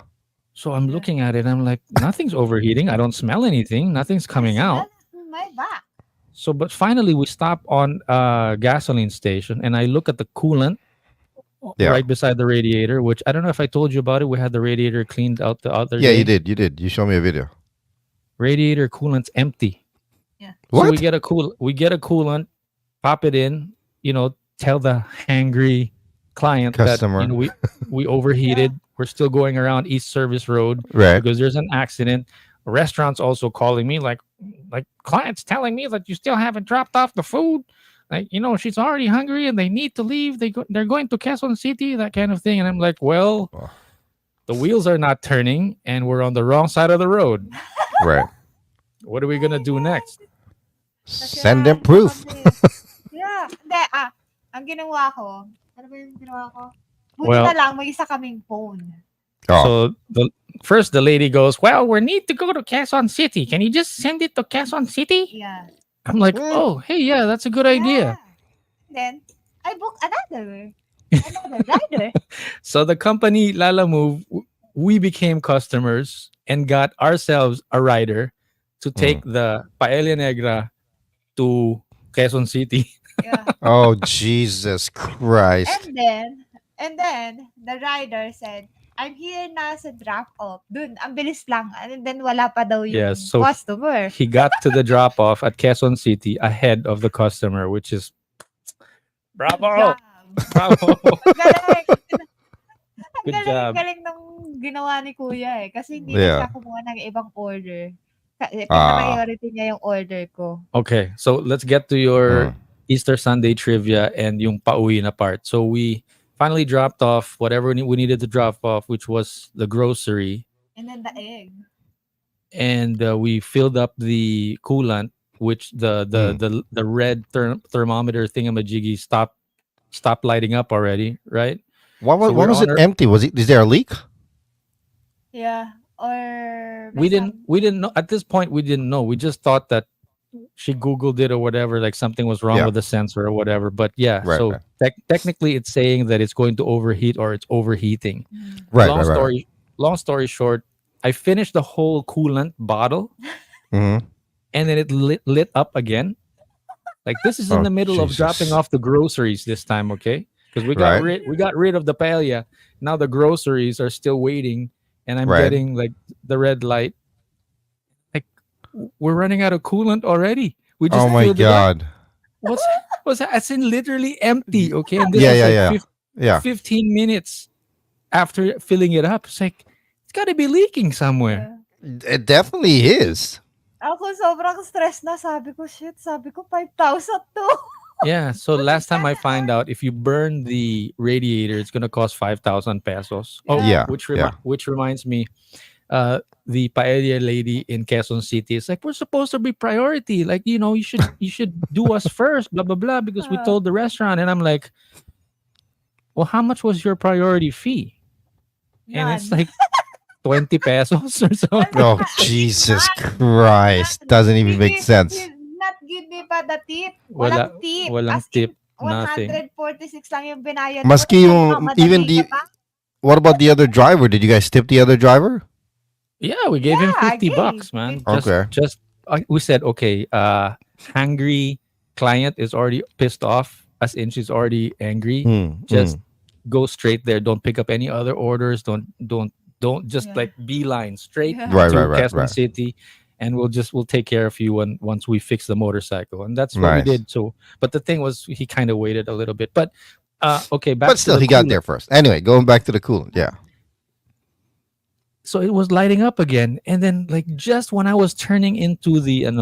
Speaker 2: So I'm
Speaker 4: Yeah.
Speaker 2: looking at it. I'm like, nothing's overheating. I don't smell anything. Nothing's coming out.
Speaker 4: My back.
Speaker 2: So, but finally, we stop on a gasoline station, and I look at the coolant
Speaker 1: yeah,
Speaker 2: right beside the radiator. Which I don't know if I told you about it. We had the radiator cleaned out the other
Speaker 1: yeah. You
Speaker 2: day.
Speaker 1: did. You did. You showed me a video.
Speaker 2: Radiator coolant's empty.
Speaker 4: Yeah.
Speaker 2: So
Speaker 1: What?
Speaker 2: we get a coolant, pop it in. Tell the hangry client that
Speaker 1: Customer.
Speaker 2: we overheated. We're still going around East Service Road
Speaker 1: Right.
Speaker 2: because there's an accident. Restaurants also calling me like clients telling me that you still haven't dropped off the food. Like she's already hungry and they need to leave. They're going to Quezon City, that kind of thing. And I'm like, well,
Speaker 1: Oh,
Speaker 2: the wheels are not turning and we're on the wrong side of the road.
Speaker 1: right.
Speaker 2: What are we gonna do next?
Speaker 1: Send them proof.
Speaker 4: Yeah. Hindi, ang ginawa ko, ano ba yung ginawa ko? Buti
Speaker 2: Well-
Speaker 4: na lang, may isa kaming phone.
Speaker 1: Oh,
Speaker 2: So the lady goes, well, we need to go to Quezon City. Can you just send it to Quezon City?
Speaker 4: Yeah.
Speaker 2: I'm like,
Speaker 1: Mm.
Speaker 2: oh, hey, yeah, that's a good idea.
Speaker 4: Yeah. Then, I booked another rider.
Speaker 2: So the company Lala Move, we became customers and got ourselves a rider to take the Paella Negra to Quezon City.
Speaker 4: Yeah.
Speaker 1: oh, Jesus Christ.
Speaker 4: And then, the rider said, I'm here na sa drop-off. Dun, ang bilis lang. And then, wala pa daw yung
Speaker 2: Yeah, so-
Speaker 4: customer.
Speaker 2: He got to the drop off at Quezon City ahead of the customer, which is bravo,
Speaker 4: Job.
Speaker 2: bravo.
Speaker 4: Ang galing. Ang
Speaker 2: Good
Speaker 4: galing,
Speaker 2: job.
Speaker 4: galing nung ginawa ni Kuya eh. Kasi hindi
Speaker 1: Yeah.
Speaker 4: na siya kumuha ng ibang order.
Speaker 1: Ah.
Speaker 4: Priority niya yung order ko.
Speaker 2: Okay, so let's get to your Easter Sunday trivia and yung pauwi na part. So we finally dropped off whatever we needed to drop off, which was the grocery,
Speaker 4: And then the egg.
Speaker 2: and we filled up the coolant, which the red thermometer thingamajiggy stopped lighting up already, right?
Speaker 1: Why,
Speaker 2: So
Speaker 1: why
Speaker 2: we're
Speaker 1: was
Speaker 2: on
Speaker 1: it
Speaker 2: our-
Speaker 1: empty? Is there a leak?
Speaker 4: Yeah. Or...
Speaker 2: We didn't know at this point. We didn't know. We just thought that she Googled it or whatever, like something was wrong
Speaker 1: Yeah.
Speaker 2: with the sensor or whatever. But yeah,
Speaker 1: Right,
Speaker 2: so
Speaker 1: right.
Speaker 2: technically it's saying that it's going to overheat or it's overheating.
Speaker 1: Right,
Speaker 2: long
Speaker 1: right, right.
Speaker 2: story long story short, I finished the whole coolant bottle
Speaker 1: Mm-hmm.
Speaker 2: and then it lit up again. Like this is in
Speaker 1: Oh,
Speaker 2: the middle of dropping
Speaker 1: Jesus.
Speaker 2: off the groceries this time, okay? Because
Speaker 1: Right.
Speaker 2: we got rid of the paella. Now the groceries are still waiting, and I'm
Speaker 1: Right.
Speaker 2: getting like the red light. Like we're running out of coolant already. We
Speaker 1: Oh
Speaker 2: just
Speaker 1: my
Speaker 2: filled it up.
Speaker 1: God.
Speaker 2: What's that? As in literally empty, okay? And this
Speaker 1: Yeah,
Speaker 2: was
Speaker 1: yeah,
Speaker 2: like
Speaker 1: yeah. Yeah.
Speaker 2: 15 minutes after filling it up. It's like it's got to be leaking somewhere.
Speaker 4: Yeah.
Speaker 1: It definitely is.
Speaker 4: Ako sobrang stress na. Sabi ko, shit. Sabi ko, 5,000 to.
Speaker 2: Yeah. So last time I find out, if you burn the radiator, it's gonna cost 5,000 pesos. Oh,
Speaker 1: Yeah. Yeah.
Speaker 2: which reminds me, the paella lady in Quezon City is like, we're supposed to be priority. Like, you should do us first, blah blah blah, because we told the restaurant. And I'm like, well, how much was your priority fee? And it's
Speaker 4: None.
Speaker 2: like 20 pesos or something.
Speaker 1: Oh, Jesus Christ. Doesn't even make sense.
Speaker 4: He not give me pa the tip.
Speaker 2: Wala,
Speaker 4: Walang tip.
Speaker 2: walang
Speaker 4: As
Speaker 2: tip,
Speaker 4: in,
Speaker 2: nothing.
Speaker 4: 146 lang yung binayad ko.
Speaker 1: Maski
Speaker 4: Tapos
Speaker 1: yung,
Speaker 4: nagmamadali
Speaker 1: even
Speaker 4: ka
Speaker 1: the,
Speaker 4: pa?
Speaker 1: what about the other driver? Did you guys tip the other driver?
Speaker 2: Yeah, we gave him
Speaker 4: Yeah, I
Speaker 2: 50
Speaker 4: gave.
Speaker 2: bucks, man.
Speaker 1: Okay.
Speaker 2: We said, okay, hungry client is already pissed off, as in she's already angry. Just go straight there. Don't pick up any other orders. Don't just
Speaker 4: Yeah.
Speaker 2: like beeline straight
Speaker 4: Yeah.
Speaker 1: Right,
Speaker 2: to
Speaker 1: right, right,
Speaker 2: Quezon
Speaker 1: right.
Speaker 2: City, and we'll take care of you once we fix the motorcycle. And that's what we
Speaker 1: Nice.
Speaker 2: did. So, but the thing was, he kind of waited a little bit. But okay, back
Speaker 1: But
Speaker 2: to
Speaker 1: still,
Speaker 2: the
Speaker 1: he got
Speaker 2: coolant.
Speaker 1: there first. Anyway, going back to the coolant. Yeah.
Speaker 2: So it was lighting up again, and then like just when I was turning into the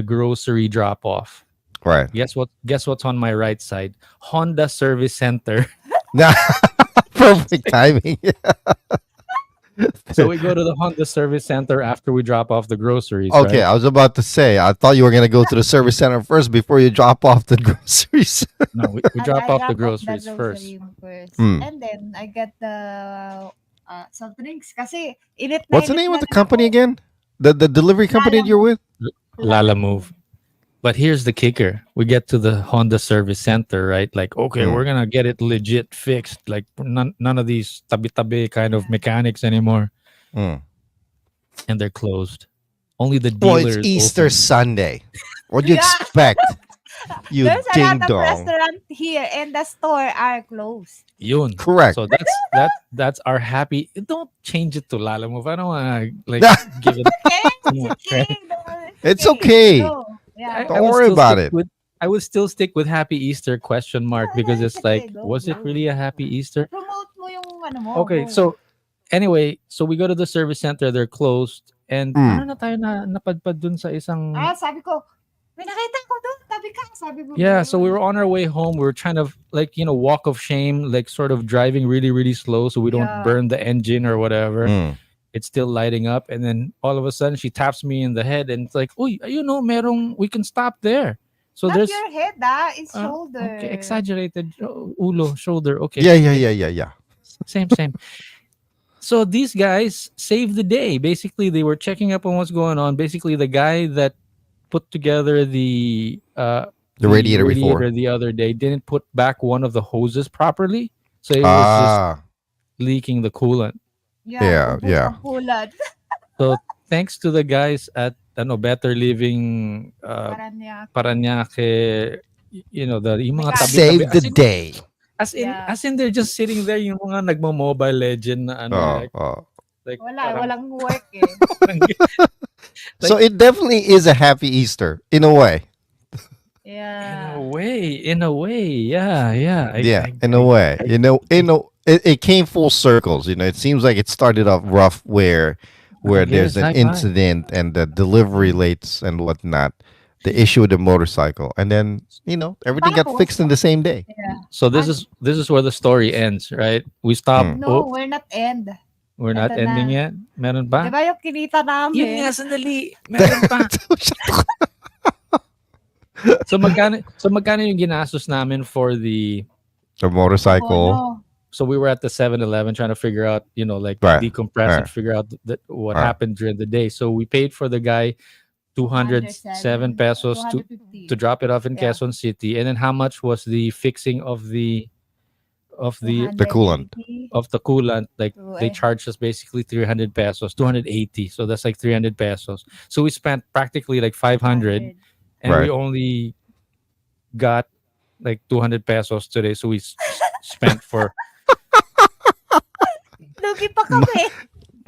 Speaker 2: grocery drop off,
Speaker 1: Right.
Speaker 2: guess what's on my right side? Honda Service Center.
Speaker 1: Now, perfect timing.
Speaker 2: So we go to the Honda Service Center after we drop off the groceries.
Speaker 1: Okay,
Speaker 2: right?
Speaker 1: I was about to say, I thought you were going to go to the service center first before you drop off the groceries.
Speaker 2: No, we
Speaker 4: And
Speaker 2: drop
Speaker 4: I
Speaker 2: off the
Speaker 4: drop
Speaker 2: groceries first.
Speaker 4: first.
Speaker 1: Hmm.
Speaker 4: And then, I get the soft drinks. Kasi, init na
Speaker 1: What's the
Speaker 4: init
Speaker 1: name
Speaker 4: na
Speaker 1: of the
Speaker 4: rin
Speaker 1: company
Speaker 4: ako.
Speaker 1: again? The delivery company that you're with?
Speaker 2: Lala Move. But here's the kicker. We get to the Honda Service Center, right? Like, okay,
Speaker 1: Mm.
Speaker 2: we're going to get it legit fixed. Like, none of these tabi-tabi kind of mechanics anymore.
Speaker 1: Mm.
Speaker 2: And they're closed. Only the
Speaker 1: Well,
Speaker 2: dealers.
Speaker 1: it's Easter Sunday. What do you
Speaker 4: Yeah.
Speaker 1: expect? You
Speaker 4: There's a
Speaker 1: ding
Speaker 4: lot of
Speaker 1: dong.
Speaker 4: restaurant here and the store are closed.
Speaker 2: Yun.
Speaker 1: Correct.
Speaker 2: So that's our happy. Don't change it to Lala Move. I don't want to like give it.
Speaker 1: It's okay.
Speaker 4: No. Yeah.
Speaker 1: Don't
Speaker 2: would
Speaker 1: worry
Speaker 2: still
Speaker 1: about
Speaker 2: stick
Speaker 1: it.
Speaker 2: I would still stick with Happy Easter question mark because it's like,
Speaker 4: Go,
Speaker 2: was it
Speaker 4: go.
Speaker 2: really a Happy Easter?
Speaker 4: Promote mo yung ano mo.
Speaker 2: Okay,
Speaker 4: go.
Speaker 2: so anyway, so we go to the service center. They're closed, and ano na tayo na napadpad dun sa isang.
Speaker 4: Sabi ko, may nakita ko doon, tabi ka. Sabi ko.
Speaker 2: Yeah, so we were on our way home. We were trying to walk of shame, like sort of driving really, really slow so we don't
Speaker 4: Yeah.
Speaker 2: burn the engine or whatever.
Speaker 1: Mm.
Speaker 2: It's still lighting up, and then all of a sudden she taps me in the head, and it's like, "Uy, we can stop there." So
Speaker 4: Not
Speaker 2: there's
Speaker 4: your head, it's shoulder.
Speaker 2: okay, exaggerated ulo, shoulder. Okay,
Speaker 1: Yeah.
Speaker 2: same. So these guys saved the day. Basically, they were checking up on what's going on. Basically, the guy that put together the
Speaker 1: radiator before.
Speaker 2: the other day didn't put back one of the hoses properly, so it was just leaking the coolant.
Speaker 1: Yeah.
Speaker 4: Kulat.
Speaker 2: So thanks to the guys at Better Living Paranaque, yung mga tabi-tabi.
Speaker 1: Save the day.
Speaker 2: As in,
Speaker 4: Yeah.
Speaker 2: as in they're just sitting there, yung mga nagmo-Mobile Legend na like
Speaker 4: Walang work eh.
Speaker 1: So it definitely is a happy Easter in a way.
Speaker 4: Yeah.
Speaker 2: in a way, yeah.
Speaker 1: In a way. It came full circles. It seems like it started off rough where there's an incident and the delivery lates and whatnot. The issue with the motorcycle, and then everything got fixed in the same day.
Speaker 4: Yeah.
Speaker 2: So this is where the story ends, right? We stop.
Speaker 4: No, we're not end.
Speaker 2: We're not
Speaker 4: Ito
Speaker 2: ending
Speaker 4: na.
Speaker 2: yet. Meron pa?
Speaker 4: Diba yung kinita namin?
Speaker 2: Yun nga, sandali. Meron pa. So magkano yung ginastos namin for the
Speaker 1: motorcycle.
Speaker 4: Oh, no.
Speaker 2: So we were at the 7-Eleven trying to figure out,
Speaker 1: Right.
Speaker 2: decompress and figure out what happened during the day. So we paid for the guy 207 pesos to
Speaker 4: 250.
Speaker 2: drop it off in
Speaker 4: Yeah.
Speaker 2: Quezon City. And then how much was the fixing of the of
Speaker 1: The coolant.
Speaker 4: 280
Speaker 2: the coolant. Like
Speaker 4: to
Speaker 2: they charged us basically 300 pesos, 280. So that's like 300 pesos. So we spent practically like 500,
Speaker 4: 100.
Speaker 2: and we
Speaker 1: Right.
Speaker 2: only got like 200 pesos today. So we spent for
Speaker 4: Lugi pa kami.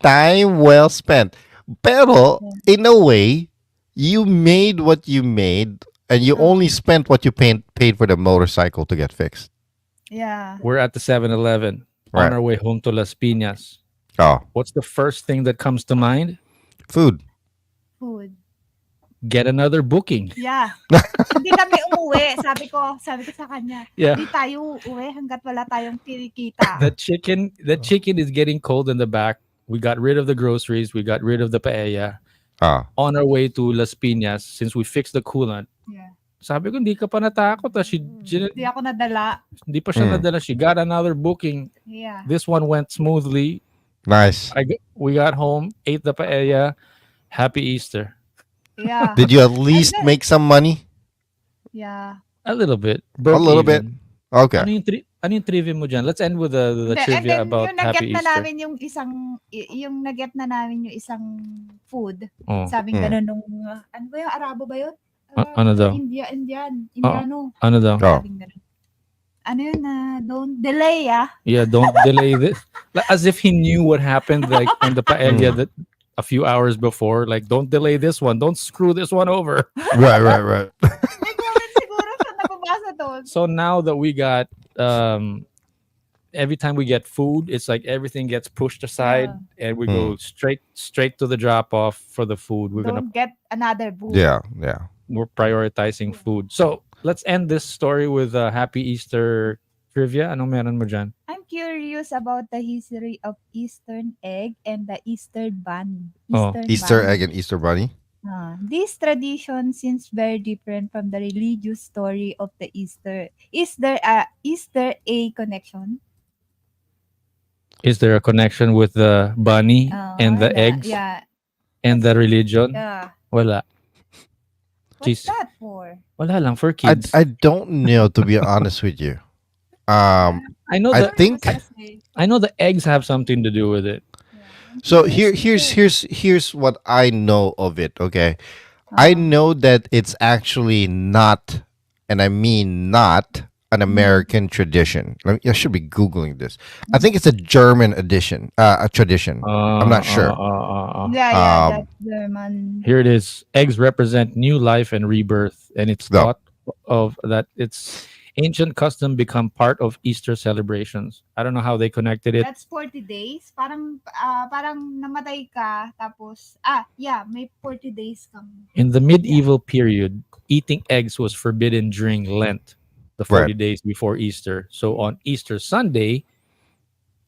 Speaker 1: Time well spent. Pero, in a way, you made what you made and you only spent what you paid for the motorcycle to get fixed.
Speaker 4: Yeah.
Speaker 2: we're at the 7-Eleven
Speaker 1: Right.
Speaker 2: on our way home to Las Piñas.
Speaker 1: Oh,
Speaker 2: What's the first thing that comes to mind?
Speaker 1: food.
Speaker 4: Food.
Speaker 2: Get another booking.
Speaker 4: Yeah. Hindi kami umuwi. Sabi ko sa kanya,
Speaker 2: Yeah.
Speaker 4: hindi tayo uuwi hanggat wala tayong kinikita.
Speaker 2: The chicken is getting cold in the back. We got rid of the groceries. We got rid of the paella.
Speaker 1: Ah,
Speaker 2: On our way to Las Piñas, since we fixed the coolant,
Speaker 4: Yeah.
Speaker 2: sabi ko, hindi ka pa natakot.
Speaker 4: Hindi ako nadala.
Speaker 2: Hindi pa siya
Speaker 1: Mm.
Speaker 2: nadala. She got another booking.
Speaker 4: Yeah.
Speaker 2: This one went smoothly.
Speaker 1: nice.
Speaker 2: We got home, ate the paella. Happy Easter.
Speaker 4: Yeah.
Speaker 1: Did you at least make some money?
Speaker 4: Yeah.
Speaker 2: A little bit.
Speaker 1: A little bit. Okay.
Speaker 2: Ano yung trivia mo dyan? Let's end with the
Speaker 4: Hindi, and
Speaker 2: trivia
Speaker 4: then
Speaker 2: about
Speaker 4: yung na-get
Speaker 2: Happy
Speaker 4: na
Speaker 2: Easter.
Speaker 4: namin yung na-get na namin yung isang food.
Speaker 2: Oh,
Speaker 4: Sabing
Speaker 1: Mm.
Speaker 4: ganun nung, ano ba yun? Arabo ba yun?
Speaker 2: ano daw?
Speaker 4: Indiano.
Speaker 2: ano daw?
Speaker 1: Oh.
Speaker 4: Sabing ganun. Ano yun don't delay
Speaker 2: Yeah, don't delay this. Like, as if he knew what happened like on the paella that a few hours before. Like, don't delay this one. Don't screw this one over.
Speaker 1: Right.
Speaker 4: May comment siguro siya nababasa doon.
Speaker 2: So now that we got every time we get food, it's like everything gets pushed aside and we go straight to the drop off for the food.
Speaker 4: Don't get another boo.
Speaker 1: Yeah.
Speaker 2: We're prioritizing food. So let's end this story with Happy Easter trivia. Anong meron mo dyan?
Speaker 4: I'm curious about the history of Eastern egg and the Easter bun.
Speaker 1: Easter egg and Easter bunny.
Speaker 4: This tradition seems very different from the religious story of the Easter. Is there a connection?
Speaker 2: Is there a connection with the bunny and the eggs
Speaker 4: Yeah.
Speaker 2: and the religion?
Speaker 4: Yeah.
Speaker 2: Wala.
Speaker 4: What's
Speaker 2: Jeez.
Speaker 4: that for?
Speaker 2: Wala lang for kids.
Speaker 1: I don't know, to be honest with you.
Speaker 2: I know
Speaker 1: I
Speaker 2: the
Speaker 1: think
Speaker 2: I know the eggs have something to do with it.
Speaker 1: so. Here's what I know of it. Okay, I know that it's actually not, and I mean not, an American tradition. I should be googling this. I think it's a German a tradition. I'm not sure.
Speaker 4: Yeah, that's German.
Speaker 2: Here it is. Eggs represent new life and rebirth, and it's
Speaker 1: No.
Speaker 2: thought of that its ancient custom become part of Easter celebrations. I don't know how they connected it.
Speaker 4: That's 40 days. Parang namatay ka tapos may 40 days kang.
Speaker 2: In the medieval period, eating eggs was forbidden during Lent, the 40
Speaker 1: Right.
Speaker 2: days before Easter. So on Easter Sunday,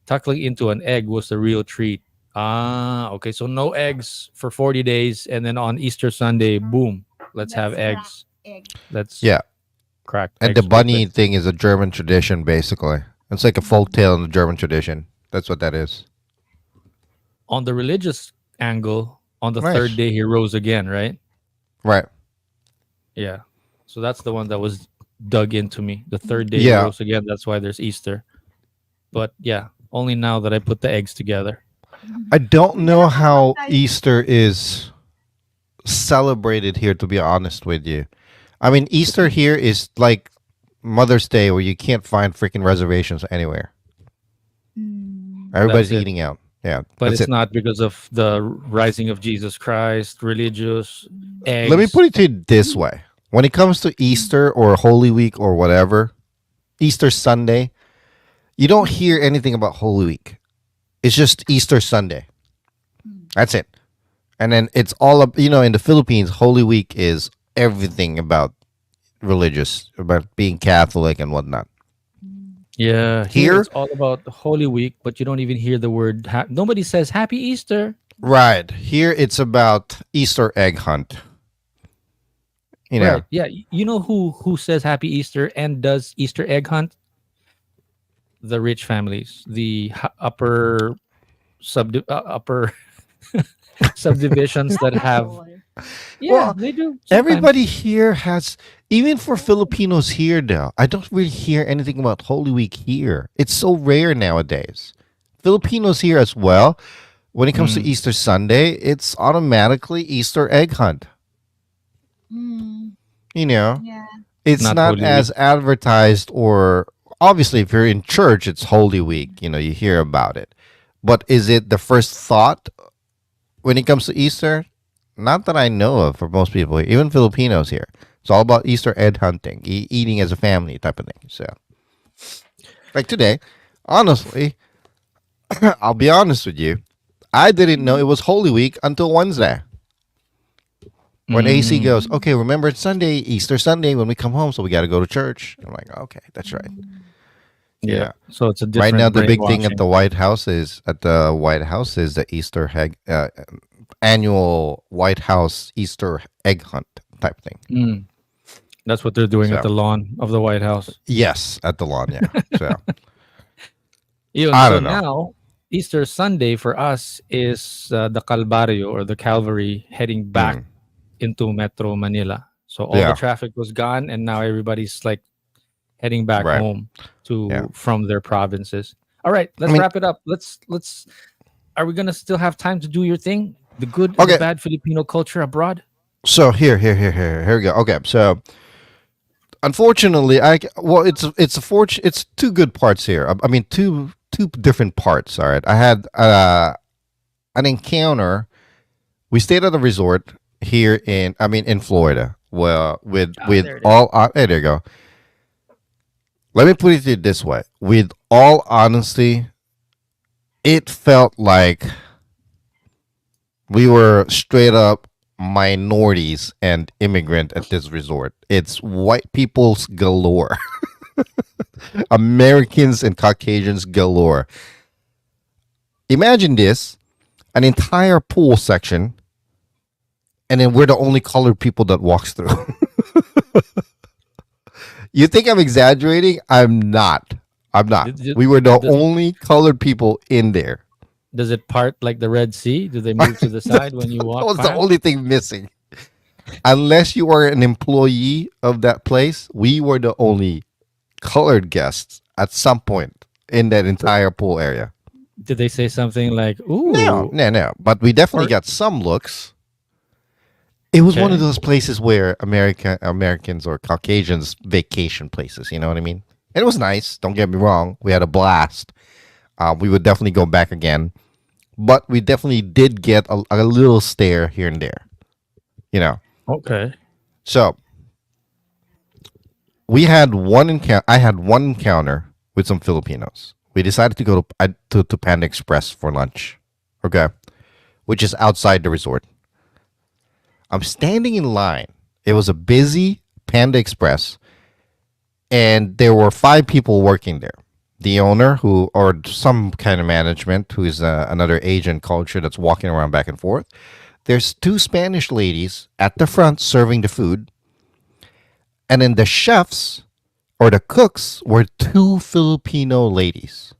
Speaker 2: tuckling into an egg was the real treat. Okay. So no eggs for 40 days, and then on Easter Sunday, boom, let's have eggs.
Speaker 4: Egg.
Speaker 2: That's
Speaker 1: Yeah.
Speaker 2: cracked.
Speaker 1: And
Speaker 2: eggs
Speaker 1: the bunny
Speaker 2: with it.
Speaker 1: thing is a German tradition, basically. It's like a folk tale in the German tradition. That's what that is.
Speaker 2: On the religious angle, on the
Speaker 1: Nice.
Speaker 2: third day, he rose again, right?
Speaker 1: Right.
Speaker 2: Yeah. So that's the one that was dug into me. The third day
Speaker 1: Yeah.
Speaker 2: he rose again. That's why there's Easter. But yeah, only now that I put the eggs together.
Speaker 1: I don't know how Easter is celebrated here, to be honest with you. I mean, Easter here is like Mother's Day, where you can't find freaking reservations anywhere. Everybody's
Speaker 2: That's it.
Speaker 1: eating out. Yeah,
Speaker 2: But
Speaker 1: that's
Speaker 2: it's
Speaker 1: it.
Speaker 2: not because of the rising of Jesus Christ, religious eggs.
Speaker 1: Let me put it to you this way: when it comes to Easter or Holy Week or whatever, Easter Sunday, you don't hear anything about Holy Week. It's just Easter Sunday. That's it. And then it's all up, in the Philippines, Holy Week is everything about religious, about being Catholic and whatnot.
Speaker 2: Yeah,
Speaker 1: Here-
Speaker 2: it's all about Holy Week, but you don't even hear the word. Nobody says Happy Easter.
Speaker 1: Right. Here it's about Easter egg hunt.
Speaker 2: Right. Yeah. You know who says Happy Easter and does Easter egg hunt? The rich families, the upper subdivisions that have. Yeah,
Speaker 1: Well,
Speaker 2: they do. sometimes.
Speaker 1: Everybody here has Even for Filipinos here, though, I don't really hear anything about Holy Week here. It's so rare nowadays. Filipinos here as well. When it comes to
Speaker 2: Mm,
Speaker 1: Easter Sunday, it's automatically Easter egg hunt.
Speaker 4: Mm,
Speaker 1: You know,
Speaker 4: yeah.
Speaker 1: it's
Speaker 2: not
Speaker 1: not
Speaker 2: Holy Week.
Speaker 1: as advertised, or obviously, if you're in church, it's Holy Week. You know, you hear about it. But is it the first thought when it comes to Easter? Not that I know of for most people, even Filipinos here. It's all about Easter egg hunting, eating as a family type of thing. So, like today, honestly, I'll be honest with you. I didn't know it was Holy Week until Wednesday. When AC
Speaker 2: Mm,
Speaker 1: goes, okay, remember it's Sunday, Easter Sunday when we come home, so we got to go to church. I'm like, okay, that's right.
Speaker 2: yeah.
Speaker 1: Yeah.
Speaker 2: So it's a
Speaker 1: Right now,
Speaker 2: different
Speaker 1: the big thing at
Speaker 2: brainwashing.
Speaker 1: the White House is the Easter egg, annual White House Easter egg hunt type thing.
Speaker 2: Mm, that's what they're doing at
Speaker 1: So
Speaker 2: the lawn of the White House.
Speaker 1: yes, at the lawn, yeah. So
Speaker 2: Yun,
Speaker 1: I
Speaker 2: so
Speaker 1: don't know.
Speaker 2: now Easter Sunday for us is the Calvario or the Calvary heading back
Speaker 1: Mm,
Speaker 2: into Metro Manila. So all the
Speaker 1: yeah,
Speaker 2: traffic was gone, and now everybody's like heading back
Speaker 1: right,
Speaker 2: home
Speaker 1: yeah.
Speaker 2: to from their provinces. All right,
Speaker 1: I
Speaker 2: let's
Speaker 1: mean,
Speaker 2: wrap it up. Let's. Are we gonna still have time to do your thing? The good and the
Speaker 1: okay.
Speaker 2: bad Filipino culture abroad.
Speaker 1: So here we go. Okay, so unfortunately, it's two good parts here. I mean, two different parts. All right, I had an encounter. We stayed at a resort here in Florida. Well,
Speaker 2: Ah,
Speaker 1: with
Speaker 2: there it is.
Speaker 1: all hey, there you go. Let me put it this way. With all honesty, it felt like we were straight up minorities and immigrant at this resort. It's white people's galore, Americans and Caucasians galore. Imagine this: an entire pool section, and then we're the only colored people that walks through. You think I'm exaggerating? I'm not. I'm not.
Speaker 2: Did, did,
Speaker 1: We were the
Speaker 2: does
Speaker 1: only colored people in there.
Speaker 2: does it part like the Red Sea? Do they move to the side when you
Speaker 1: That
Speaker 2: walk
Speaker 1: was the
Speaker 2: past?
Speaker 1: only thing missing. Unless you are an employee of that place, we were the only colored guests at some point in that entire pool area.
Speaker 2: Did they say something like
Speaker 1: No,
Speaker 2: "Ooh"?
Speaker 1: no, no. But we definitely
Speaker 2: Or
Speaker 1: got some looks. It was one of
Speaker 2: okay,
Speaker 1: those places where Americans or Caucasians vacation places. You know what I mean? And it was nice. Don't get me wrong. We had a blast. We would definitely go back again. But we definitely did get a little stare here and there. You know.
Speaker 2: okay.
Speaker 1: So we had one encounter. I had one encounter with some Filipinos. We decided to go to Panda Express for lunch. Okay, which is outside the resort. I'm standing in line. It was a busy Panda Express, and there were five people working there. The owner, who or some kind of management, who is another Asian culture that's walking around back and forth. There's two Spanish ladies at the front serving the food, and then the chefs or the cooks were two Filipino ladies.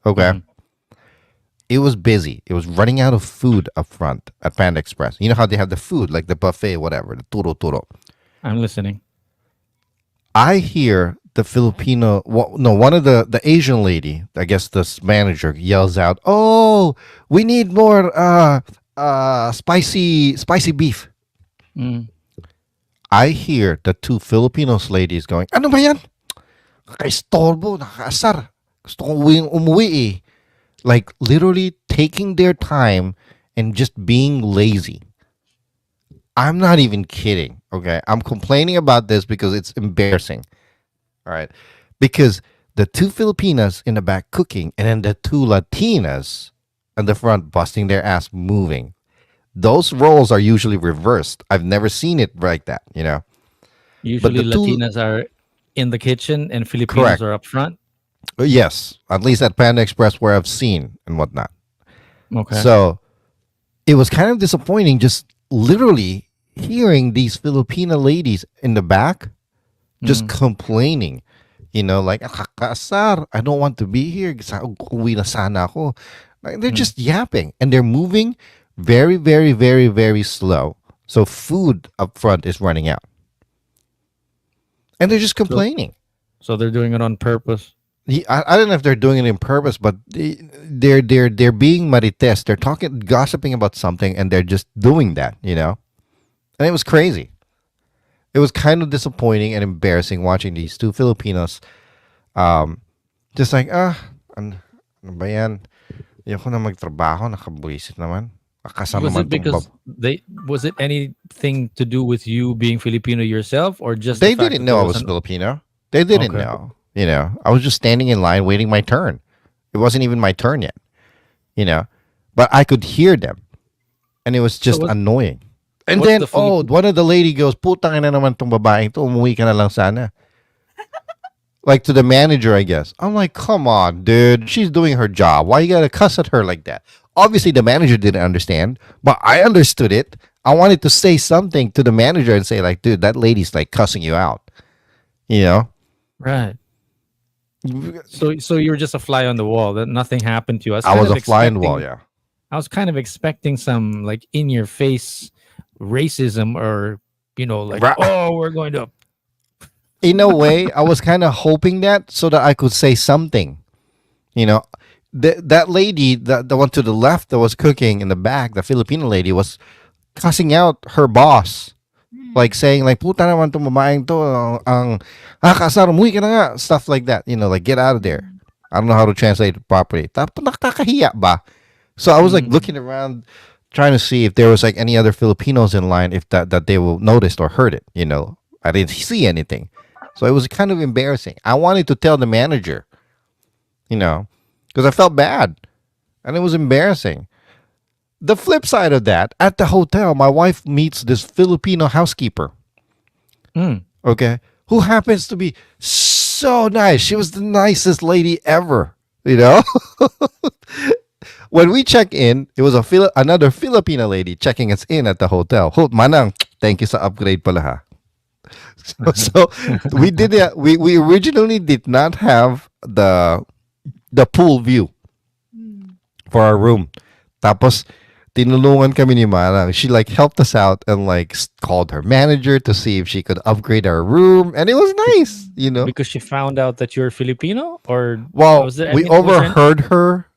Speaker 1: Okay.
Speaker 2: Mhm.
Speaker 1: It was busy. It was running out of food up front at Panda Express. You know how they have the food, like the buffet, whatever, the turo turo.
Speaker 2: I'm listening.
Speaker 1: I hear the Filipino, no, one of the Asian lady, I guess this manager yells out, "Oh, we need more spicy beef."
Speaker 2: Mm.
Speaker 1: I hear the two Filipinos ladies going, "Ano ba yan? Kakaistorbo, nakakaasar. Gusto kong umuwi eh." Like literally taking their time and just being lazy. I'm not even kidding. Okay. I'm complaining about this because it's embarrassing. All right. Because the two Filipinas in the back cooking and then the two Latinas in the front busting their ass moving. Those roles are usually reversed. I've never seen it like that, you know. But
Speaker 2: Usually
Speaker 1: the two,
Speaker 2: Latinas are in the kitchen and Filipinos
Speaker 1: correct.
Speaker 2: are up front.
Speaker 1: Yes, at least at Panda Express where I've seen and whatnot.
Speaker 2: Okay.
Speaker 1: So it was kind of disappointing just literally hearing these Filipina ladies in the back just
Speaker 2: Mm.
Speaker 1: complaining. You know, like, "Ah, kakasar, I don't want to be here. Uwi na sana ako." Like, they're
Speaker 2: Mm.
Speaker 1: just yapping and they're moving very, very, very, very slow. So food up front is running out. and they're just
Speaker 2: So
Speaker 1: complaining.
Speaker 2: so they're doing it on purpose.
Speaker 1: I don't know if they're doing it in purpose, but they're being marites. They're talking, gossiping about something, and they're just doing that, And it was crazy. It was kind of disappointing and embarrassing watching these two Filipinos, um, just like ano ba yan? Ayoko na magtrabaho, nakabuisit naman. Akasa
Speaker 2: Was
Speaker 1: naman
Speaker 2: it
Speaker 1: tong
Speaker 2: because they was it anything to do with you being Filipino yourself, or just the
Speaker 1: They
Speaker 2: fact
Speaker 1: didn't
Speaker 2: that there
Speaker 1: know I
Speaker 2: was
Speaker 1: was
Speaker 2: an
Speaker 1: Filipino. They didn't
Speaker 2: okay?
Speaker 1: know. I was just standing in line waiting my turn. It wasn't even my turn yet. You know, but I could hear them, and it was
Speaker 2: So
Speaker 1: just annoying. And
Speaker 2: what's
Speaker 1: then,
Speaker 2: the Filipino?
Speaker 1: one of the lady goes, "Putang ina naman tong babaeng to. Umuwi ka na lang sana." Like to the manager, I guess. I'm like, come on, dude. She's doing her job. Why you gotta cuss at her like that? Obviously, the manager didn't understand, but I understood it. I wanted to say something to the manager and say, like, dude, that lady's like cussing you out. You know?
Speaker 2: Right. So you were just a fly on the wall. That nothing happened to you.
Speaker 1: I was a fly in the wall, yeah.
Speaker 2: I was kind of expecting some like in your face racism, or like,
Speaker 1: Ra-
Speaker 2: oh, we're going to
Speaker 1: In a way, I was kind of hoping that so that I could say something. You know, that lady, the one to the left that was cooking in the back, the Filipino lady, was cussing out her boss, like saying like "puta naman tong babaeng to, kasar umuwi ka na nga," stuff like that. Like get out of there. I don't know how to translate it properly. Tapos nakakahiya ba? So I was like
Speaker 2: Mm,
Speaker 1: looking around, trying to see if there was like any other Filipinos in line, if that they will noticed or heard it. I didn't see anything, so it was kind of embarrassing. I wanted to tell the manager, because I felt bad, and it was embarrassing. The flip side of that, at the hotel, my wife meets this Filipino housekeeper,
Speaker 2: mm.
Speaker 1: okay, who happens to be so nice. She was the nicest lady ever, you know? When we check in, it was another Filipina lady checking us in at the hotel. Manang, thank you sa upgrade pala ha. So we did it. We originally did not have the pool view for our room. Tapos tinulungan kami ni Manang. She like helped us out and like called her manager to see if she could upgrade our room, and it was nice.
Speaker 2: Because she found out that you're Filipino, or
Speaker 1: Well,
Speaker 2: was there
Speaker 1: we
Speaker 2: any was there
Speaker 1: overheard her.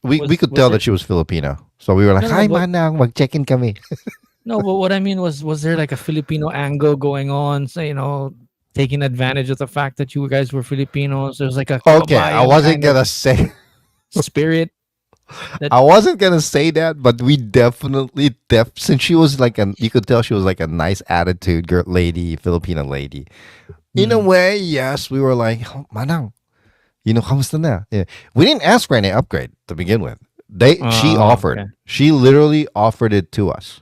Speaker 1: We could
Speaker 2: was
Speaker 1: tell
Speaker 2: there
Speaker 1: that she was Filipino, so we were like,
Speaker 2: no, no,
Speaker 1: "Hi,
Speaker 2: but
Speaker 1: Manang, mag-check-in kami."
Speaker 2: no, but what I mean was there like a Filipino angle going on, so taking advantage of the fact that you guys were Filipinos? There's like a
Speaker 1: Okay, I
Speaker 2: kababayang
Speaker 1: wasn't
Speaker 2: kind of
Speaker 1: gonna say
Speaker 2: spirit that
Speaker 1: I wasn't gonna say that, but we definitely since she was like you could tell she was like a nice attitude girl, lady, Filipino lady. In a
Speaker 2: Mhm.
Speaker 1: way, yes, we were like, "Oh, Manang, kamusta na?" Yeah. We didn't ask for any upgrade to begin with. She offered.
Speaker 2: Okay.
Speaker 1: She literally offered it to us.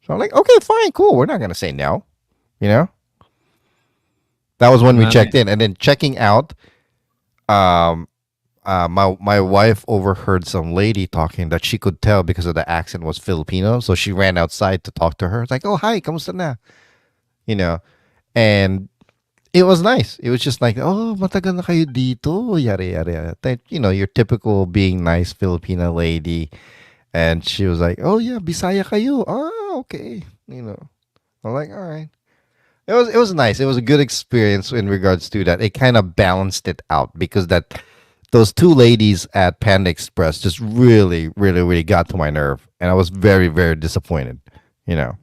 Speaker 1: So I'm like, okay, fine, cool. We're not gonna say no. You know. That was when we
Speaker 2: Nani-
Speaker 1: checked in, and then checking out. Um, my wife overheard some lady talking that she could tell because of the accent was Filipino, so she ran outside to talk to her. It's like, "Oh, hi, kamusta na?" You know, and it was nice. It was just like, "Oh, matagal na kayo dito." Yari yari yari. Your typical being nice Filipino lady, and she was like, "Oh yeah, Bisaya kayo." Oh, okay. I'm like, "All right." It was nice. It was a good experience in regards to that. It kind of balanced it out because those two ladies at Panda Express just really, really, really got to my nerve, and I was very, very disappointed. You know.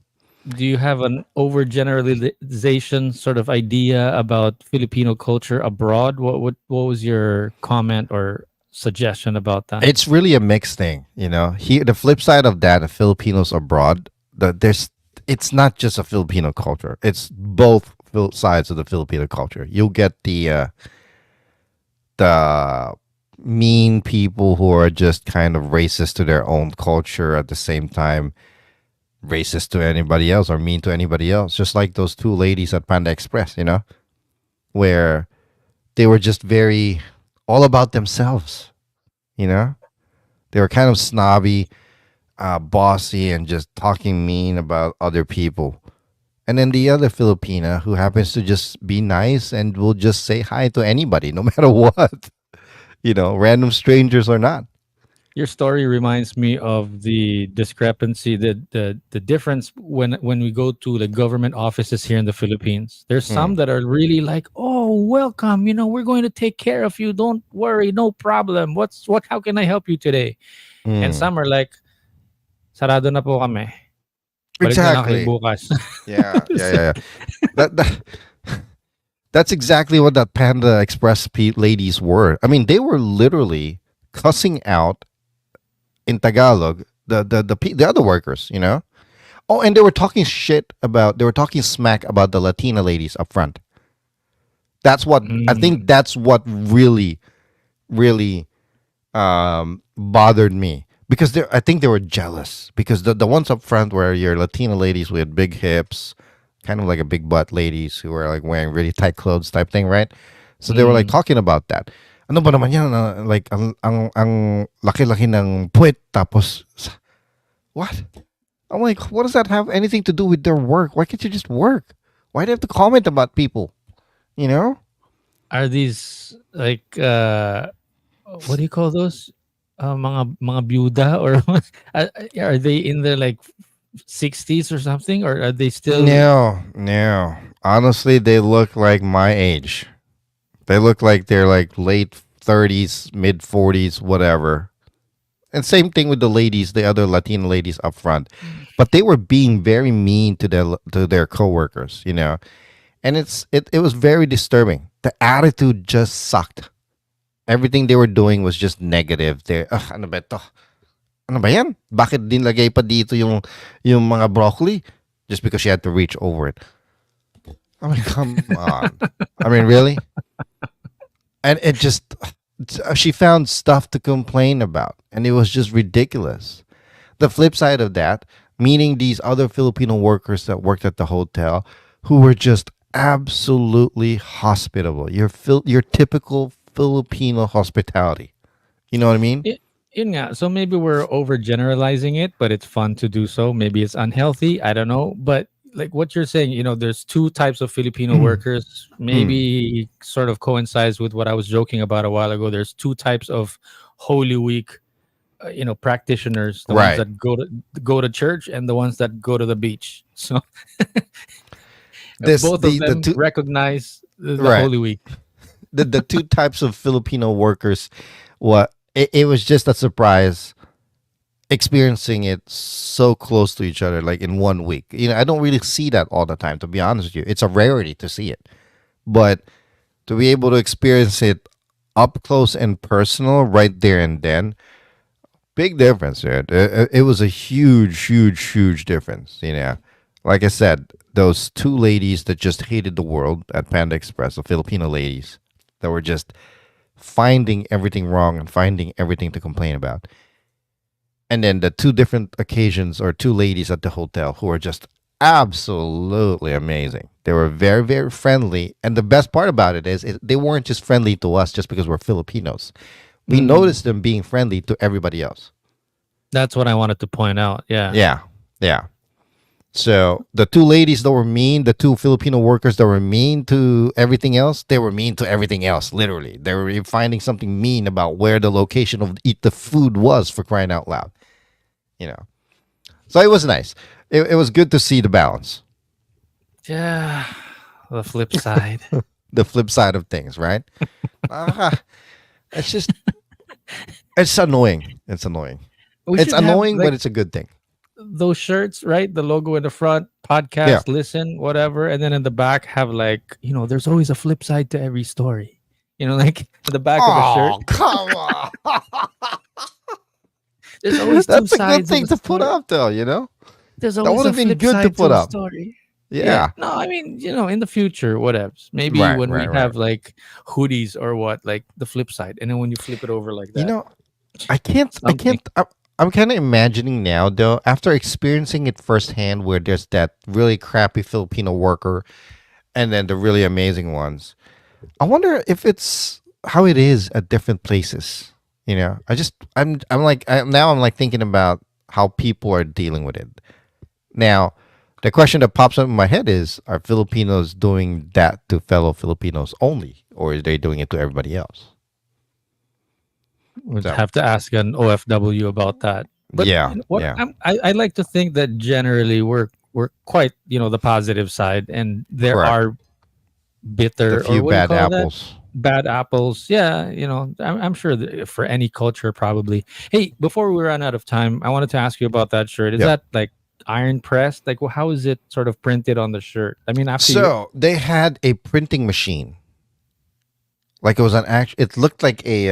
Speaker 2: Do you have an overgeneralization sort of idea about Filipino culture abroad? What was your comment or suggestion about that?
Speaker 1: It's really a mixed thing. Here, the flip side of that, the Filipinos abroad, it's not just a Filipino culture. It's both sides of the Filipino culture. You'll get the mean people who are just kind of racist to their own culture at the same time racist to anybody else or mean to anybody else, just like those two ladies at Panda Express, where they were just very all about themselves. They were kind of snobby, bossy, and just talking mean about other people. And then the other Filipina who happens to just be nice and will just say hi to anybody, no matter what, random strangers or not.
Speaker 2: Your story reminds me of the discrepancy, the difference when we go to the government offices here in the Philippines. There's some
Speaker 1: Mm.
Speaker 2: that are really like, "Oh, welcome. We're going to take care of you. Don't worry, no problem. What? How can I help you today?" And
Speaker 1: Mm.
Speaker 2: some are like, "Sarado na po kami. Balik na lang kayo
Speaker 1: Exactly.
Speaker 2: bukas."
Speaker 1: Yeah, yeah,
Speaker 2: So,
Speaker 1: yeah, yeah. That that's exactly what that Panda Express ladies were. I mean, they were literally cussing out in Tagalog the other workers. Oh, and they were talking smack about the Latina ladies up front. That's what I think.
Speaker 2: mm,
Speaker 1: That's what really bothered me because I think they were jealous because the ones up front were your Latina ladies with big hips, kind of like a big butt ladies who were like wearing really tight clothes type thing, right? So they were like
Speaker 2: mm.
Speaker 1: talking about that. Ano ba naman yan? Like ang laki-laki ng puwet tapos what? I'm like, what does that have anything to do with their work? Why can't you just work? Why do you have to comment about people? You know?
Speaker 2: Are these like what do you call those? Mga byuda or are they in their like 60s or something, or are they still?
Speaker 1: No, no. Honestly, they look like my age. They look like they're like late 30s, mid 40s, whatever. And same thing with the ladies, the other Latina ladies up front. But they were being very mean to their coworkers. And it was very disturbing. The attitude just sucked. Everything they were doing was just negative. They ano ba ito? Ano ba yan? Bakit dinlagay pa dito yung mga broccoli? Just because she had to reach over it. I mean, come on. I mean, really? And it just, she found stuff to complain about. And it was just ridiculous. The flip side of that, meeting these other Filipino workers that worked at the hotel who were just absolutely hospitable. Your typical Filipino hospitality. You know what I mean?
Speaker 2: Yun nga. So maybe we're overgeneralizing it, but it's fun to do so. Maybe it's unhealthy. I don't know. But like what you're saying, there's two types of Filipino workers.
Speaker 1: Mm.
Speaker 2: Maybe sort of coincides with what I was joking about a while ago. There's two types of Holy Week, practitioners. The ones
Speaker 1: Right.
Speaker 2: that go to church and the ones that go to the beach. So
Speaker 1: This
Speaker 2: both of
Speaker 1: the
Speaker 2: them
Speaker 1: two
Speaker 2: recognize the
Speaker 1: right.
Speaker 2: Holy Week.
Speaker 1: The two types of Filipino workers. What it was just a surprise experiencing it so close to each other, like in one week. I don't really see that all the time, to be honest with you. It's a rarity to see it. But to be able to experience it up close and personal right there and then, big difference, dude. It was a huge, huge, huge difference. Like I said, those two ladies that just hated the world at Panda Express, the Filipino ladies that were just finding everything wrong and finding everything to complain about. And then the two different occasions or two ladies at the hotel who were just absolutely amazing. They were very, very friendly. And the best part about it is they weren't just friendly to us just because we're Filipinos. We
Speaker 2: Mm,
Speaker 1: noticed them being friendly to everybody else.
Speaker 2: that's what I wanted to point out. Yeah.
Speaker 1: Yeah. Yeah. So the two ladies that were mean, the two Filipino workers that were mean to everything else, they were mean to everything else. Literally, they were finding something mean about where the location of the food was, for crying out loud. You know. So it was nice. It was good to see the balance,
Speaker 2: Yeah. The flip side.
Speaker 1: the flip side of things, right? Ah, it's just it's annoying. It's annoying.
Speaker 2: We
Speaker 1: It's
Speaker 2: should have
Speaker 1: annoying, but
Speaker 2: like
Speaker 1: it's a good thing.
Speaker 2: those shirts, right? The logo in the front,
Speaker 1: Yeah.
Speaker 2: podcast, listen, whatever. And then in the back, have like, there's always a flip side to every story. Like in the back of a shirt,
Speaker 1: Oh, come on.
Speaker 2: there's always two
Speaker 1: That's a good
Speaker 2: sides of
Speaker 1: thing
Speaker 2: a
Speaker 1: to put
Speaker 2: story.
Speaker 1: up, though.
Speaker 2: There's
Speaker 1: That
Speaker 2: always
Speaker 1: would
Speaker 2: a
Speaker 1: have been
Speaker 2: flip
Speaker 1: good to
Speaker 2: side
Speaker 1: put
Speaker 2: to a
Speaker 1: up.
Speaker 2: story. Yeah.
Speaker 1: Yeah.
Speaker 2: No, I mean, in the future, whatever. Maybe
Speaker 1: Right,
Speaker 2: when we
Speaker 1: right, right.
Speaker 2: have like hoodies or what, like the flip side. And then when you flip it over like
Speaker 1: You
Speaker 2: that,
Speaker 1: know, I can't. I
Speaker 2: something.
Speaker 1: can't. I'm kind of imagining now, though, after experiencing it firsthand, where there's that really crappy Filipino worker, and then the really amazing ones. I wonder if it's how it is at different places. I'm like thinking about how people are dealing with it. Now, the question that pops up in my head is: are Filipinos doing that to fellow Filipinos only, or are they doing it to everybody else?
Speaker 2: Would
Speaker 1: So
Speaker 2: have to ask an OFW about that. But
Speaker 1: yeah,
Speaker 2: you know, what
Speaker 1: yeah,
Speaker 2: I like to think that generally we're quite the positive side, and there
Speaker 1: correct.
Speaker 2: are
Speaker 1: The
Speaker 2: bitter, or
Speaker 1: few
Speaker 2: what do you
Speaker 1: bad
Speaker 2: call that?
Speaker 1: apples.
Speaker 2: Bad apples. Yeah, I'm sure that for any culture, probably. Hey, before we run out of time, I wanted to ask you about that shirt. Is
Speaker 1: Yeah.
Speaker 2: that like iron pressed? Like, well, how is it sort of printed on the shirt? I mean, after you.
Speaker 1: So they had a printing machine. Like it was an act. It looked like a.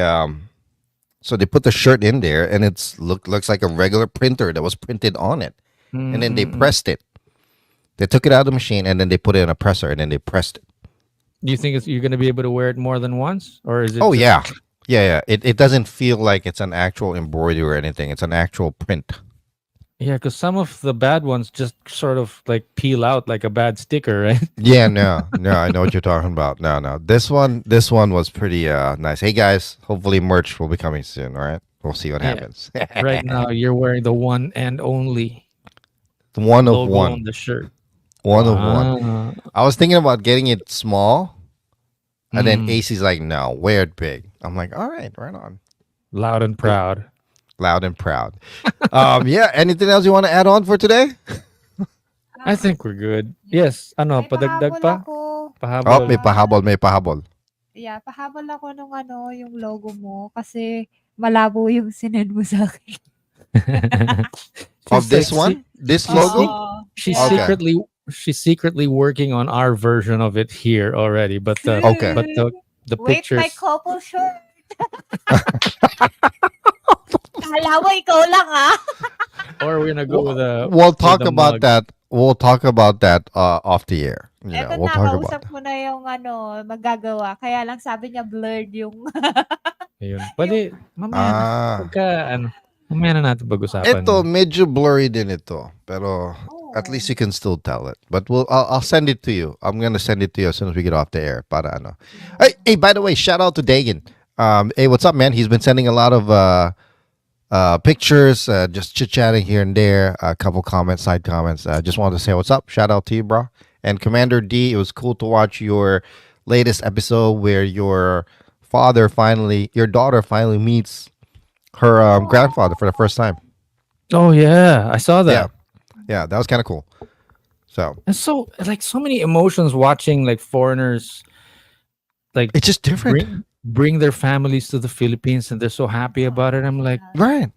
Speaker 1: So they put the shirt in there, and looks like a regular printer that was printed on it, and then they
Speaker 2: Mm-mm-mm.
Speaker 1: pressed it. They took it out of the machine, and then they put it in a presser, and then they pressed it.
Speaker 2: Do you think you're going to be able to wear it more than once, or is it
Speaker 1: Oh
Speaker 2: just
Speaker 1: yeah, yeah, yeah. It doesn't feel like it's an actual embroidery or anything. It's an actual print.
Speaker 2: yeah? Because some of the bad ones just sort of like peel out like a bad sticker, right?
Speaker 1: Yeah, no, no. I know what you're talking about. No, no. This one was pretty nice. Hey guys, hopefully merch will be coming soon. All right, we'll see what
Speaker 2: Yeah.
Speaker 1: happens.
Speaker 2: Right now, you're wearing the one and only
Speaker 1: One of
Speaker 2: logo on
Speaker 1: one,
Speaker 2: the shirt.
Speaker 1: one of one.
Speaker 2: Wow.
Speaker 1: I was thinking about getting it small, and then
Speaker 2: Mm,
Speaker 1: AC's like, "No, wear it big." I'm like, "All right, right on."
Speaker 2: loud and proud.
Speaker 1: Loud and proud. Yeah. Anything else you want to add on for today?
Speaker 2: I think we're good. Yes. Ano,
Speaker 4: May
Speaker 2: padagdag
Speaker 4: pahabol
Speaker 2: pa?
Speaker 4: ako.
Speaker 1: Oh,
Speaker 2: Pahabol.
Speaker 1: may pahabol, may pahabol.
Speaker 4: Yeah, pahabol ako nung yung logo mo kasi malabo yung sinend mo sa akin.
Speaker 1: Of
Speaker 2: She's like,
Speaker 1: this one, this
Speaker 2: she's
Speaker 1: logo.
Speaker 2: she's
Speaker 4: Yeah.
Speaker 1: Okay.
Speaker 2: secretly working on our version of it here already, but
Speaker 1: Okay.
Speaker 2: the
Speaker 4: Wait,
Speaker 2: pictures.
Speaker 4: my couple shirt. Kala mo ikaw lang
Speaker 2: Or we're gonna go with a
Speaker 1: We'll talk
Speaker 2: with a
Speaker 1: about
Speaker 2: mug.
Speaker 1: that. We'll talk about that off the air.
Speaker 4: Eto
Speaker 1: We'll
Speaker 4: na,
Speaker 1: talk about
Speaker 4: kausap
Speaker 1: that.
Speaker 4: ko na yung magagawa. Kaya lang sabi niya blurred yung
Speaker 2: Ayun. Pwede, mamaya na.
Speaker 1: Ah,
Speaker 2: Pagka, mamaya na natin pag-usapan
Speaker 1: ito
Speaker 2: yun.
Speaker 1: medyo blurry din ito, pero at
Speaker 4: Oh.
Speaker 1: least you can still tell it. But I'll send it to you. I'm gonna send it to you as soon as we get off the air. Para ano. Hey, by the way, shout out to Dagan. Hey, what's up, man? He's been sending a lot of pictures, just chit chatting here and there, a couple comments, side comments. Just wanted to say what's up. Shout out to you, bro. And Commander D, it was cool to watch your latest episode where your daughter finally meets her grandfather for the first time.
Speaker 2: Oh yeah, I saw
Speaker 1: Yeah,
Speaker 2: that.
Speaker 1: yeah, that was kind of cool. So
Speaker 2: And so many emotions watching like foreigners like
Speaker 1: it's just different,
Speaker 2: bring their families to the Philippines, and they're so happy about it. I'm like,
Speaker 1: right?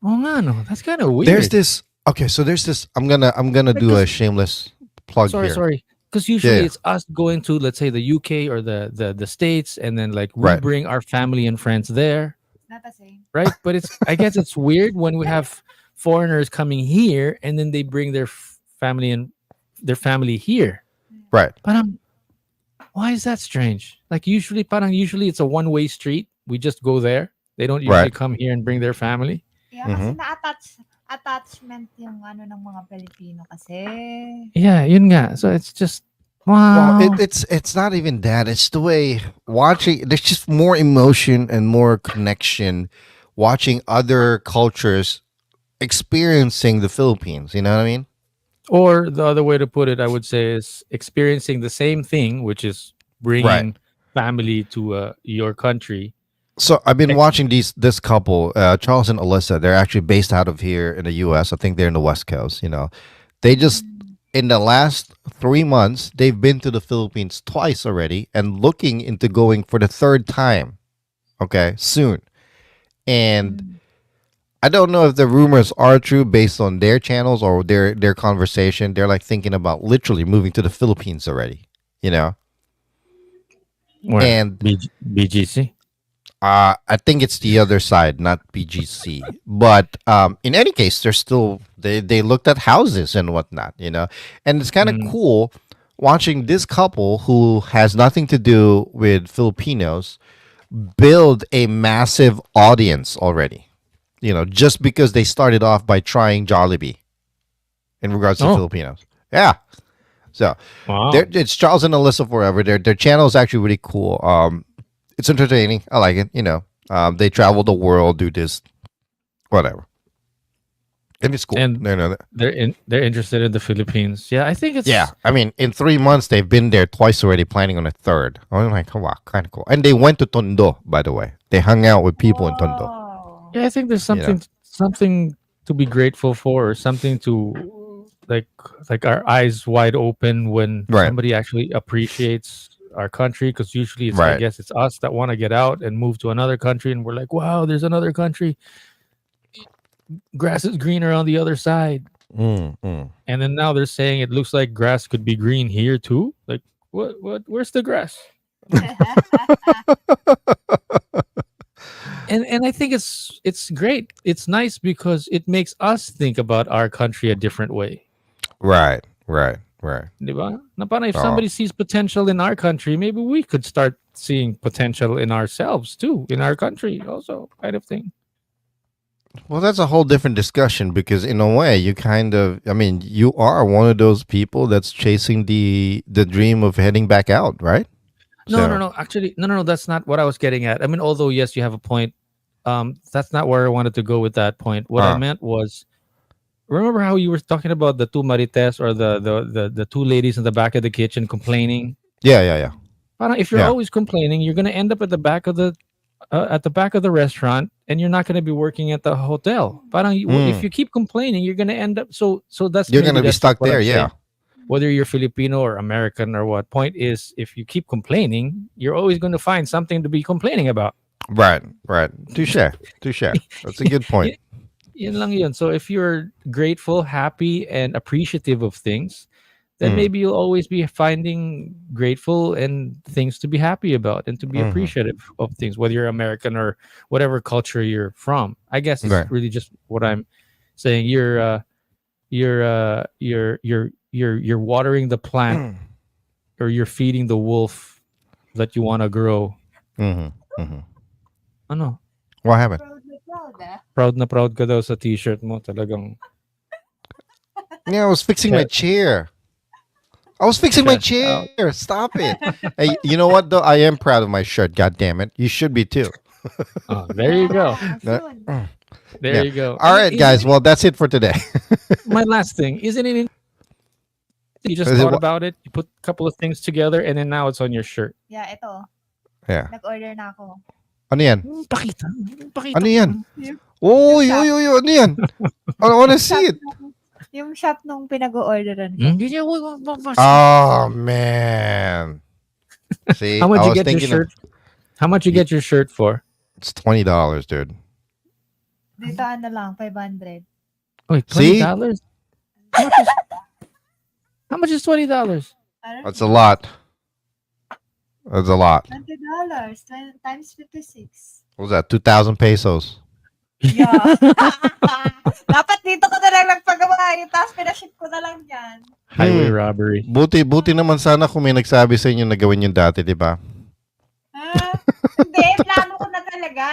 Speaker 2: oh nga, no, that's kind of weird.
Speaker 1: There's this. Okay, so there's this. I'm gonna do a
Speaker 2: Because-
Speaker 1: shameless plug here.
Speaker 2: sorry. Because usually
Speaker 1: Yeah.
Speaker 2: it's us going to, let's say, the UK or the States, and then like we
Speaker 1: Right.
Speaker 2: bring our family and friends there,
Speaker 4: not the same.
Speaker 2: right? But I guess it's weird when we have foreigners coming here and then they bring their family and their family here.
Speaker 1: Right.
Speaker 2: But why is that strange? Like usually it's a one-way street. We just go there. They don't usually
Speaker 1: Right.
Speaker 2: come here and bring their family.
Speaker 4: Yeah, kasi attachment yung ng mga Pilipino kasi.
Speaker 2: Yeah, yun nga. So it's just wow.
Speaker 1: Well, it's not even that. It's the way watching. There's just more emotion and more connection watching other cultures experiencing the Philippines. You know what I mean?
Speaker 2: Or the other way to put it, I would say, is experiencing the same thing, which is bringing family to your country.
Speaker 1: So I've been watching this couple, Charles and Alyssa. They're actually based out of here in the U.S. I think they're in the West Coast. They just in the last 3 months they've been to the Philippines twice already and looking into going for the third time. Okay, soon. And I don't know if the rumors are true based on their channels or their conversation. They're like thinking about literally moving to the Philippines already.
Speaker 2: Where?
Speaker 1: And
Speaker 2: BGC.
Speaker 1: I think it's the other side, not BGC. But in any case, they're still they looked at houses and whatnot, and it's kind of cool watching this couple who has nothing to do with Filipinos build a massive audience already. Just because they started off by trying Jollibee in regards to Filipinos. Yeah. So
Speaker 2: Wow.
Speaker 1: it's Charles and Alyssa Forever. Their channel is actually really cool. It's entertaining. I like it. They travel the world, do this, whatever. And it's cool.
Speaker 2: And
Speaker 1: No.
Speaker 2: they're interested in the Philippines. Yeah, I think it's
Speaker 1: Yeah, I mean, in 3 months they've been there twice already, planning on a third. I'm like, oh, wow, kind of cool. And they went to Tondo, by the way. They hung out with people in Tondo.
Speaker 4: Wow.
Speaker 2: Yeah, I think there's
Speaker 1: You know.
Speaker 2: something to be grateful for, or something to like our eyes wide open when
Speaker 1: Right.
Speaker 2: somebody actually appreciates our country. Because usually it's I
Speaker 1: Right.
Speaker 2: guess it's us that want to get out and move to another country, and we're like, wow, there's another country. Grass is greener on the other side.
Speaker 1: Mm.
Speaker 2: And then now they're saying it looks like grass could be green here too. Like what? Where's the grass? And I think it's great. It's nice because it makes us think about our country a different way.
Speaker 1: Right.
Speaker 2: Di ba? Na parang if
Speaker 1: Oh.
Speaker 2: somebody sees potential in our country, maybe we could start seeing potential in ourselves too, in our country also, kind of thing.
Speaker 1: Well, that's a whole different discussion because, in a way, you kind of, I mean, you are one of those people that's chasing the dream of heading back out, right?
Speaker 2: No,
Speaker 1: So-
Speaker 2: no. Actually, no. That's not what I was getting at. I mean, although yes, you have a point. That's not where I wanted to go with that point. What I meant was, remember how you were talking about the two marites or the two ladies in the back of the kitchen complaining?
Speaker 1: Yeah.
Speaker 2: Parang if you're
Speaker 1: Yeah.
Speaker 2: always complaining, you're gonna end up at the back of the restaurant, and you're not gonna be working at the hotel. Parang if you keep complaining, you're gonna end up so that's
Speaker 1: You're
Speaker 2: maybe
Speaker 1: gonna be
Speaker 2: that's
Speaker 1: stuck
Speaker 2: what I'm
Speaker 1: there, yeah.
Speaker 2: saying. Whether you're Filipino or American or what, point is if you keep complaining, you're always going to find something to be complaining about.
Speaker 1: Right. Touche. That's a good point.
Speaker 2: Yun lang yun. So if you're grateful, happy, and appreciative of things, then maybe you'll always be finding grateful and things to be happy about and to be appreciative of things, whether you're American or whatever culture you're from. I guess it's
Speaker 1: Right.
Speaker 2: really just what I'm saying. You're watering the plant or you're feeding the wolf that you want to grow. Ano?
Speaker 1: What happened?
Speaker 4: Proud
Speaker 2: Proud na
Speaker 4: na proud, ah.
Speaker 2: proud ka daw sa t-shirt mo talagang.
Speaker 1: Yeah, I was fixing my chair. Stop it. Hey, you know what though? I am proud of my shirt. God damn it. You should be too.
Speaker 2: Oh, there you go.
Speaker 4: Yun.
Speaker 2: There
Speaker 1: Yeah.
Speaker 2: you go.
Speaker 1: All right,
Speaker 2: Isn't
Speaker 1: guys.
Speaker 2: it-
Speaker 1: Well, that's it for today.
Speaker 2: my last thing, isn't it? You just
Speaker 1: Is it
Speaker 2: thought
Speaker 1: wha-
Speaker 2: about it. You put a couple of things together, and then now it's on your shirt.
Speaker 4: Yeah, ito.
Speaker 1: Yeah.
Speaker 4: Nag-order na ako.
Speaker 1: Ano yan?
Speaker 2: Pakita.
Speaker 1: Ano yan? Oy. Ano yan? I wanna see it.
Speaker 4: Yung shop nung pinag-orderan ko.
Speaker 2: Hindi niya-
Speaker 1: Oh man. See,
Speaker 2: How much
Speaker 1: I
Speaker 2: you
Speaker 1: was
Speaker 2: get your
Speaker 1: thinking
Speaker 2: shirt? How much you get your shirt for?
Speaker 1: it's $20, dude.
Speaker 4: Dito ano lang, 500.
Speaker 2: Wait,
Speaker 1: See?
Speaker 2: $20? How much is $20?
Speaker 4: Parang
Speaker 1: That's a lot. That's a lot.
Speaker 4: $20 times 56.
Speaker 1: What was that? 2,000 pesos.
Speaker 4: Yeah. Dapat dito ko na lang nagpagawa yun. Tapos pinaship ko na lang yan.
Speaker 2: Highway robbery.
Speaker 1: Buti naman sana kung may nagsabi sa inyo na gawin yung dati, di ba?
Speaker 4: Hindi, plano ko na talaga.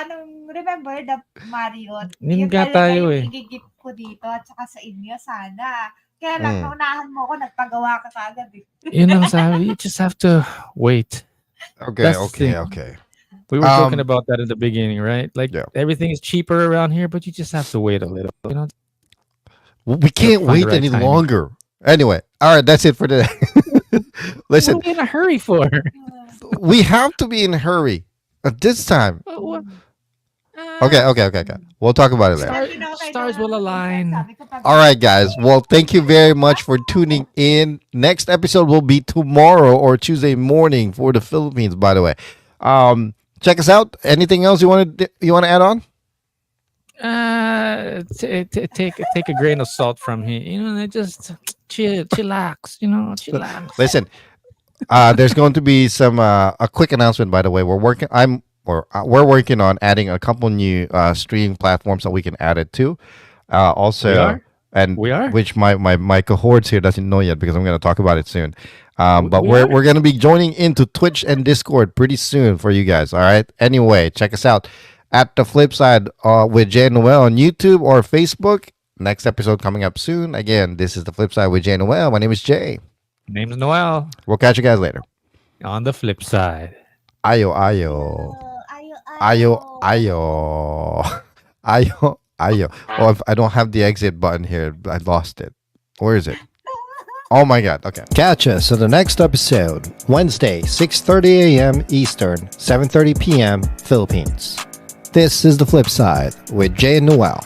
Speaker 4: Remember the Marriott?
Speaker 2: Yun
Speaker 4: Yun
Speaker 2: nga
Speaker 4: talaga
Speaker 2: tayo
Speaker 4: yung
Speaker 2: eh.
Speaker 4: igigip ko dito at saka sa inyo sana. Kaya lang, naunahan mo ako, nagpagawa ka kagad eh.
Speaker 2: Yun ang sabi. You just have to wait.
Speaker 1: Okay,
Speaker 2: That's the thing.
Speaker 1: okay.
Speaker 2: We were talking
Speaker 1: Um,
Speaker 2: about that in the beginning, right? Like
Speaker 1: Yeah.
Speaker 2: everything is cheaper around here, but you just have to wait a little. You know,
Speaker 1: We can't
Speaker 2: Find the
Speaker 1: wait
Speaker 2: right
Speaker 1: any
Speaker 2: timing.
Speaker 1: longer. Anyway, all right, that's it for today. Listen,
Speaker 2: what are we in a hurry for?
Speaker 1: we have to be in a hurry at this time. Okay. We'll talk about it later.
Speaker 2: Stars will align.
Speaker 1: All right, guys. Well, thank you very much for tuning in. Next episode will be tomorrow or Tuesday morning for the Philippines, by the way. Check us out. Anything else you want to add on?
Speaker 2: Take a grain of salt from here. You know, just chillax. You know, chillax.
Speaker 1: Listen, there's going to be some a quick announcement. By the way, we're working on adding a couple new streaming platforms that we can add it to. Also,
Speaker 2: We are?
Speaker 1: and
Speaker 2: We are?
Speaker 1: which my cohorts here doesn't know yet because I'm going to talk about it soon. But
Speaker 2: We
Speaker 1: we're
Speaker 2: are?
Speaker 1: we're going to be joining into Twitch and Discord pretty soon for you guys. All right. Anyway, check us out at the FlipSide with Jay and Noel on YouTube or Facebook. Next episode coming up soon. Again, this is the FlipSide with Jay and Noel. My name is Jay.
Speaker 2: Name's Noel.
Speaker 1: We'll catch you guys later.
Speaker 2: On the flip side.
Speaker 1: Ayo. Ayo. Ayo. Ayo. Oh, if I don't have the exit button here. I lost it. Where is it? Oh my god. Okay.
Speaker 5: Catch us on the next episode, Wednesday, 6:30 a.m. Eastern, 7:30 p.m. Philippines. This is the Flip Side with Jay and Noel.